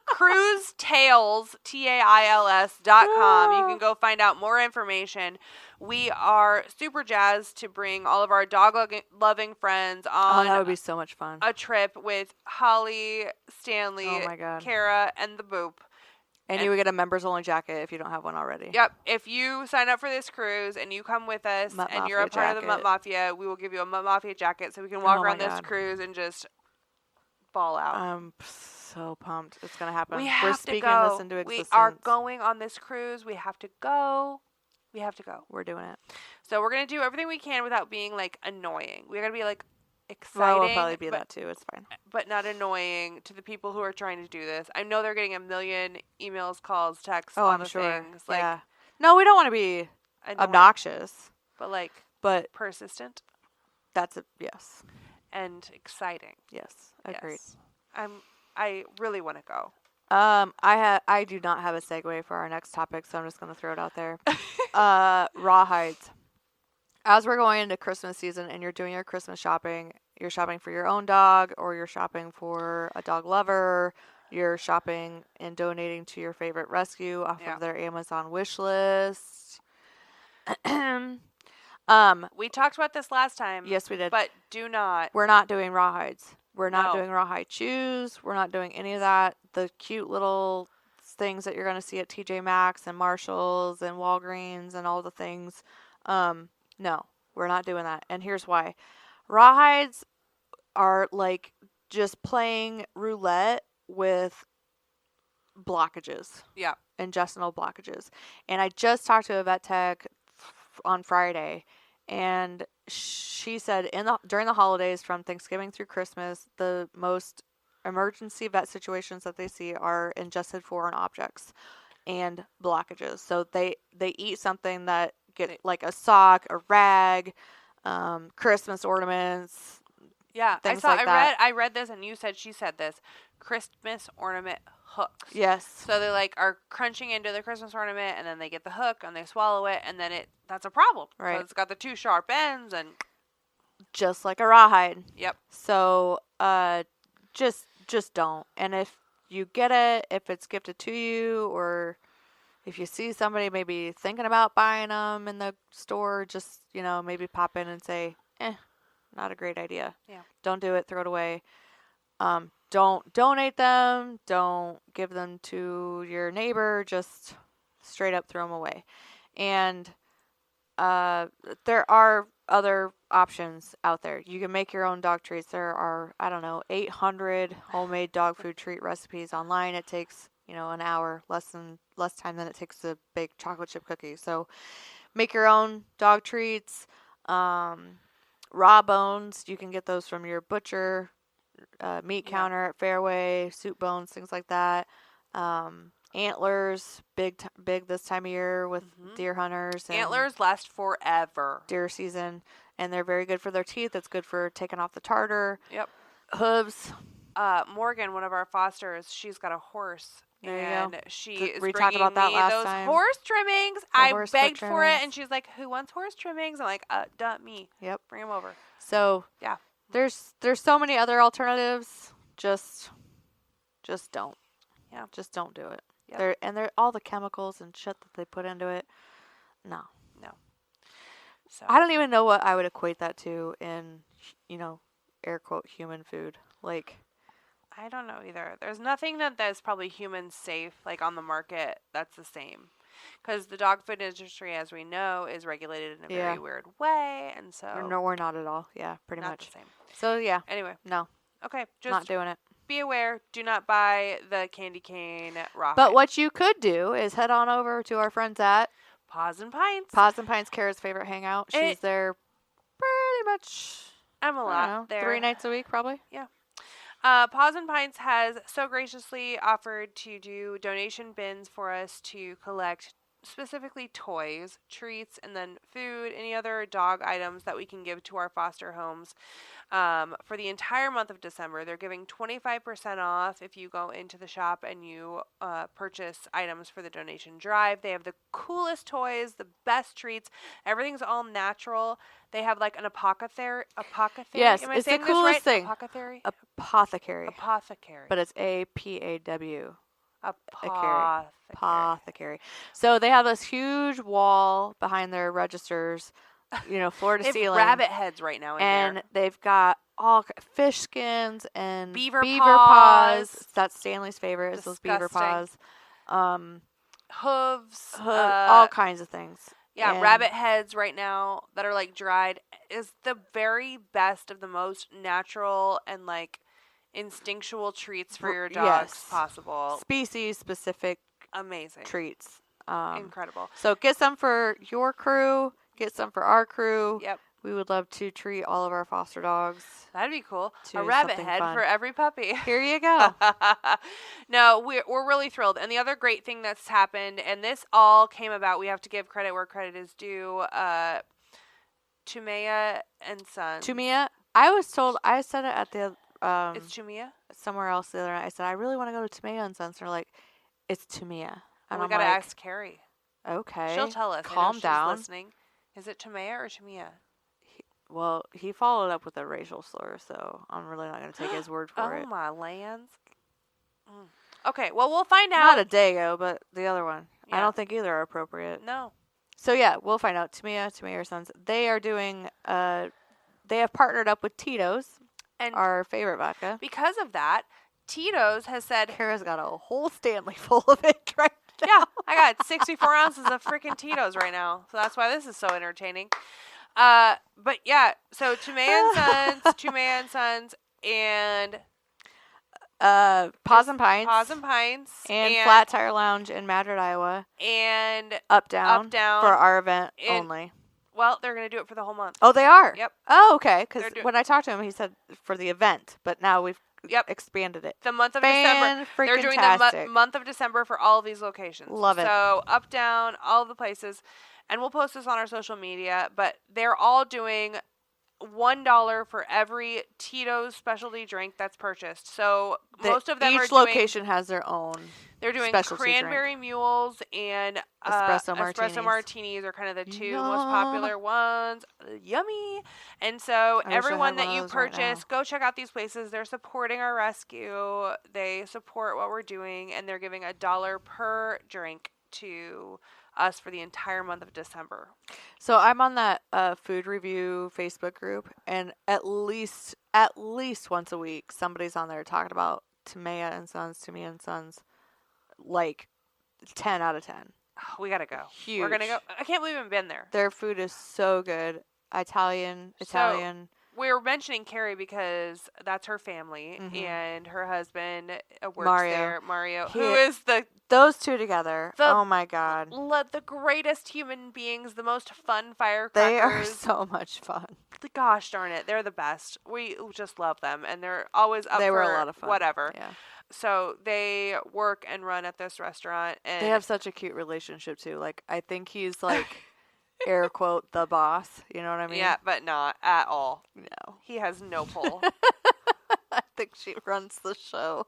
CruiseTales, TAILS.com. You can go find out more information. We are super jazzed to bring all of our dog-loving friends Oh, on that would be so much fun. a trip with Holly, Stanley, Oh, my God. Kara, and the Boop. And you would get a members only jacket if you don't have one already. Yep. If you sign up for this cruise and you come with us Mutt and you're a Mafia part of the Mutt jacket. Mafia, we will give you a Mutt Mafia jacket so we can walk Oh my around this God. cruise and just ball out. I'm so pumped. It's going to happen. We We're have to speaking go. this into existence. We are going on this cruise. We have to go. We have to go. We're doing it. So we're going to do everything we can without being, like, annoying. We're going to be, like, exciting. Well, we'll probably be but, that too. It's fine. but not annoying to the people who are trying to do this. I know they're getting a million emails, calls, texts, Oh, all I'm the sure. things. Like, Yeah. No, we don't want to be annoying, obnoxious, but, like, but persistent that's a yes. and exciting. Yes. Agreed. Yes. I really want to go. I do not have a segue for our next topic, so I'm just going to throw it out there. Rawhides. As we're going into Christmas season and you're doing your Christmas shopping, you're shopping for your own dog or you're shopping for a dog lover, you're shopping and donating to your favorite rescue off Yeah. of their Amazon wish list. We talked about this last time. Yes, we did. But do not. We're not doing rawhides. We're not No. doing rawhide chews. We're not doing any of that. The cute little things that you're going to see at TJ Maxx and Marshalls and Walgreens and all the things. No, we're not doing that. And here's why. Rawhides are like just playing roulette with blockages, Yeah. intestinal blockages. And I just talked to a vet tech on Friday, and she said during the holidays from Thanksgiving through Christmas, the most emergency vet situations that they see are ingested foreign objects and blockages. So they eat something that get like a sock, a rag, Christmas ornaments. Yeah. Things like that. I read this and she said this. Christmas ornament hooks. Yes. So they like are crunching into the Christmas ornament and then they get the hook and they swallow it and then that's a problem. Right. So it's got the two sharp ends and Just like a rawhide. yep. So just just don't. And if you get it, if it's gifted to you, or if you see somebody maybe thinking about buying them in the store, just, maybe pop in and say, not a great idea. Yeah. Don't do it. Throw it away. Don't donate them. Don't give them to your neighbor. Just straight up throw them away. And there are other options out there. You can make your own dog treats. There are, 800 homemade dog food treat recipes online. It takes, an hour, less time than it takes to bake chocolate chip cookies. So make your own dog treats. Raw bones, you can get those from your butcher, meat counter at Fairway, soup bones, things like that. Antlers, big this time of year with deer hunters. And antlers last forever. Deer season, and they're very good for their teeth. It's good for taking off the tartar. Yep. Hooves. Morgan, one of our fosters, she's got a horse. There you and go. she We is talked bringing about that me last those time. horse trimmings. I horse foot begged for it, trimmings. and she's like, "Who wants horse trimmings?" I'm like, duh, me. Yep. Bring them over. So Yeah. there's so many other alternatives. Just don't. Yeah. Just don't do it. Yep. They're all the chemicals and shit that they put into it. No. So I don't even know what I would equate that to in, air quote human food. Like, I don't know either. There's nothing that's probably human safe, like on the market, that's the same. Because the dog food industry, as we know, is regulated in a very weird way. And so. no, we're not at all. Yeah, pretty not much. the same. So, yeah. Anyway. No, Okay. Just not doing it. be aware. Do not buy the candy cane raw. But what you could do is head on over to our friends at Paws and Pints. Paws and Pines, Kara's favorite hangout. She's there pretty much, I'm a lot there. 3 nights a week, probably. Paws and Pints has so graciously offered to do donation bins for us to collect specifically toys, treats, and then food, any other dog items that we can give to our foster homes. For the entire month of December, they're giving 25% off if you go into the shop and you purchase items for the donation drive. They have the coolest toys, the best treats. Everything's all natural. They have like an apothecary. Yes, Am I it's the saying this coolest right? thing. Apothecary. Apothecary. Apothecary. But it's APAW. Apothecary. Apothecary. So they have this huge wall behind their registers, floor to They have ceiling. rabbit heads right now in And there. they've got all fish skins and Beaver paws. paws. That's Stanley's favorite, is those beaver Disgusting. paws. Hooves. All kinds of things. Yeah, And rabbit heads right now that are like dried is the very best of the most natural and like instinctual treats for your dogs Yes. possible. Species specific Amazing. treats. Incredible. So get some for your crew. Get some for our crew. Yep. We would love to treat all of our foster dogs. That'd be cool. To A rabbit something head fun. for every puppy. Here you go. No, we're really thrilled. And the other great thing that's happened, and this all came about, we have to give credit where credit is due, Tumea and Sons. Tumia, I was told, I said it at the It's Tumea? somewhere else the other night. I said, I really want to go to Tumia and Sons. And they're like, it's Tumia. And we I'm got to like, ask Carrie. okay. She'll tell us. I know Calm she's down. listening. Is it Tumea or Tumia? Well, he followed up with a racial slur, so I'm really not going to take his word for Oh, it. my lands. Okay, well, we'll find out. Not a Dago, but the other one. I Yeah. don't think either are appropriate. No. So yeah, we'll find out. Tumia or Sons. They are doing. They have partnered up with Tito's, And our favorite vodka. because of that, Tito's has said, Kara's got a whole Stanley full of it right now. yeah, I got 64 ounces of freaking Tito's right now. So that's why this is so entertaining. But yeah, so Tumea and Sons, and Paws and Pines. Paws and Pines, and Flat Tire Lounge in Madrid, Iowa. and Up down. Down. For our event And- only. well, they're gonna do it for the whole month. Oh, they are? Yep. Oh, okay. Because They're when I talked to him, he said for the event, but now we've Yep. expanded it. The month of December. They're doing the Fan-freaking-tastic. month of December for all of these locations. Love it. So up, down, all of the places. And we'll post this on our social media. But they're all doing $1 for every Tito's specialty drink that's purchased. So most of them each are doing, location has their own. they're doing specialty cranberry mules and espresso martinis are kind of the two most Yum. popular ones. Yummy. And so I wish I everyone had that one you of those right purchase, go check out these places. They're supporting our rescue. They support what we're doing, and they're giving $1 per drink to us for the entire month of December. So I'm on that food review Facebook group, and at least once a week, somebody's on there talking about Tamea and Sons, like 10 out of 10. Oh, we gotta go. Huge. We're gonna go. I can't believe we haven't been there. Their food is so good. Italian. We were mentioning Carrie because that's her family, Mhm. and her husband works Mario. there. Mario, He- who is Those two together. The- Oh my God. the greatest human beings, the most fun firecrackers. They are so much fun. Gosh darn it, they're the best. We just love them, and they're always up They for were a lot of fun. whatever. Yeah. So they work and run at this restaurant, and They have such a cute relationship too. Like I think he's like air quote the boss. You know what I mean? yeah, but not at all. No. He has no pull. I think she runs the show.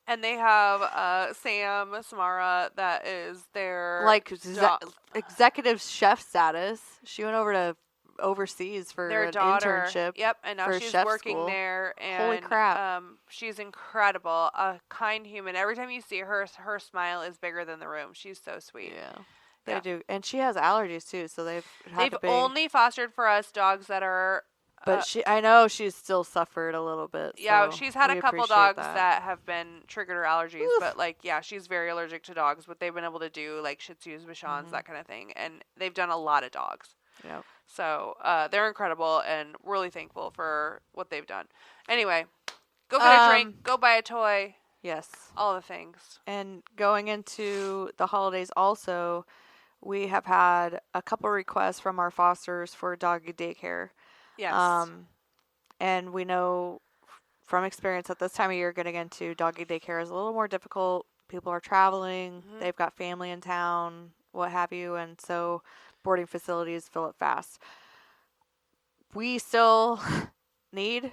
And they have Sam Samara that is their Like da- executive chef status. She went over to overseas for their an daughter. internship. Yep, and now for she's chef working school. there. And Holy crap. she's incredible, a kind human. Every time you see her, her smile is bigger than the room. She's so sweet. Yeah. They Yeah. do. And she has allergies too, so they've They've only fostered for us dogs that are. But I know she's still suffered a little bit. Yeah, so she's had we a couple appreciate dogs that have been triggered her allergies, Oof. but like, yeah, she's very allergic to dogs. What they've been able to do, like Shih Tzus, Bichons, that kind of thing, and they've done a lot of dogs. Yep. So they're incredible, and really thankful for what they've done. Anyway, go get a drink, go buy a toy, Yes. all the things. And going into the holidays also, we have had a couple requests from our fosters for doggy daycare. Yes. And we know from experience that this time of year getting into doggy daycare is a little more difficult. People are traveling, they've got family in town, what have you, and so boarding facilities fill it fast. We still need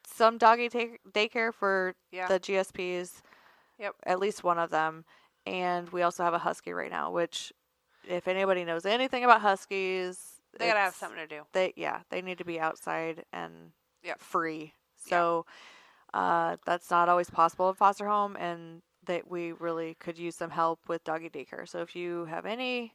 some doggy daycare for Yeah. the GSPs. Yep. At least one of them. And we also have a husky right now, which if anybody knows anything about huskies, They gotta have something to do. they need to be outside and Yep. free. So that's not always possible in foster home, and that we really could use some help with doggy daycare. So if you have any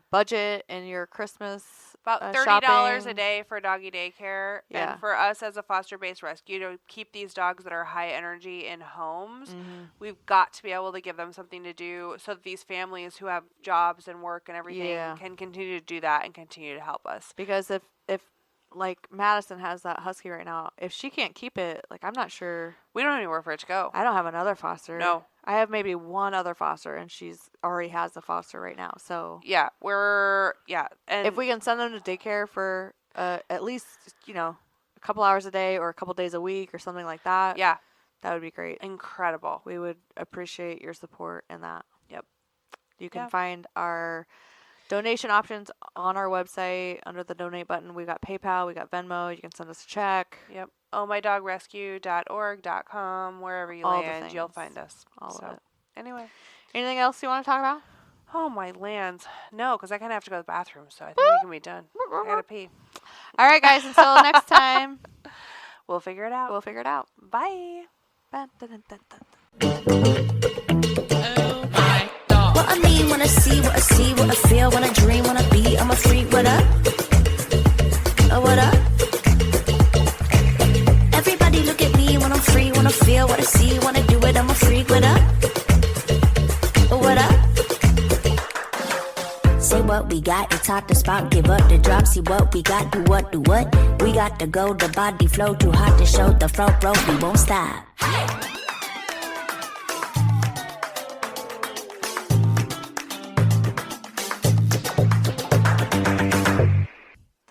budget in your Christmas About $30 a shopping, day for doggy daycare. Yeah. And for us as a foster-based rescue to keep these dogs that are high energy in homes, we've got to be able to give them something to do so that these families who have jobs and work and everything Yeah. can continue to do that and continue to help us. because if like Madison has that husky right now, if she can't keep it, like I'm not sure. We don't have anywhere for it to go. I don't have another foster. No. I have maybe one other foster, and she's already has a foster right now. So Yeah, and if we can send them to daycare for at least a couple hours a day or a couple days a week or something like that, yeah, that would be great. incredible. We would appreciate your support in that. Yep. You can Yeah. find our donation options on our website under the donate button. We got PayPal, we got Venmo. You can send us a check. Yep. ohmydogrescue.org.com, wherever you All the land, you'll things. find us. All of it. Anyway. Anything else you want to talk about? Oh, my lands. No, because I kind of have to go to the bathroom, so I think we can be done. I gotta pee. All right, guys. Until next time, We'll figure it out. we'll figure it out. Bye. Oh my dog. What I mean when I see, what I see, what I feel, when I dream, when I be, I'm a freak, what up? Oh, what up? Everybody look at me when I'm free, when I feel, what I see, when I do it, I'm a freak, what up? Oh, what up? Say what we got, it's hot to spot, give up the drop, see what we got, do what, we got to go, the body flow, too hot to show, the front row, we won't stop.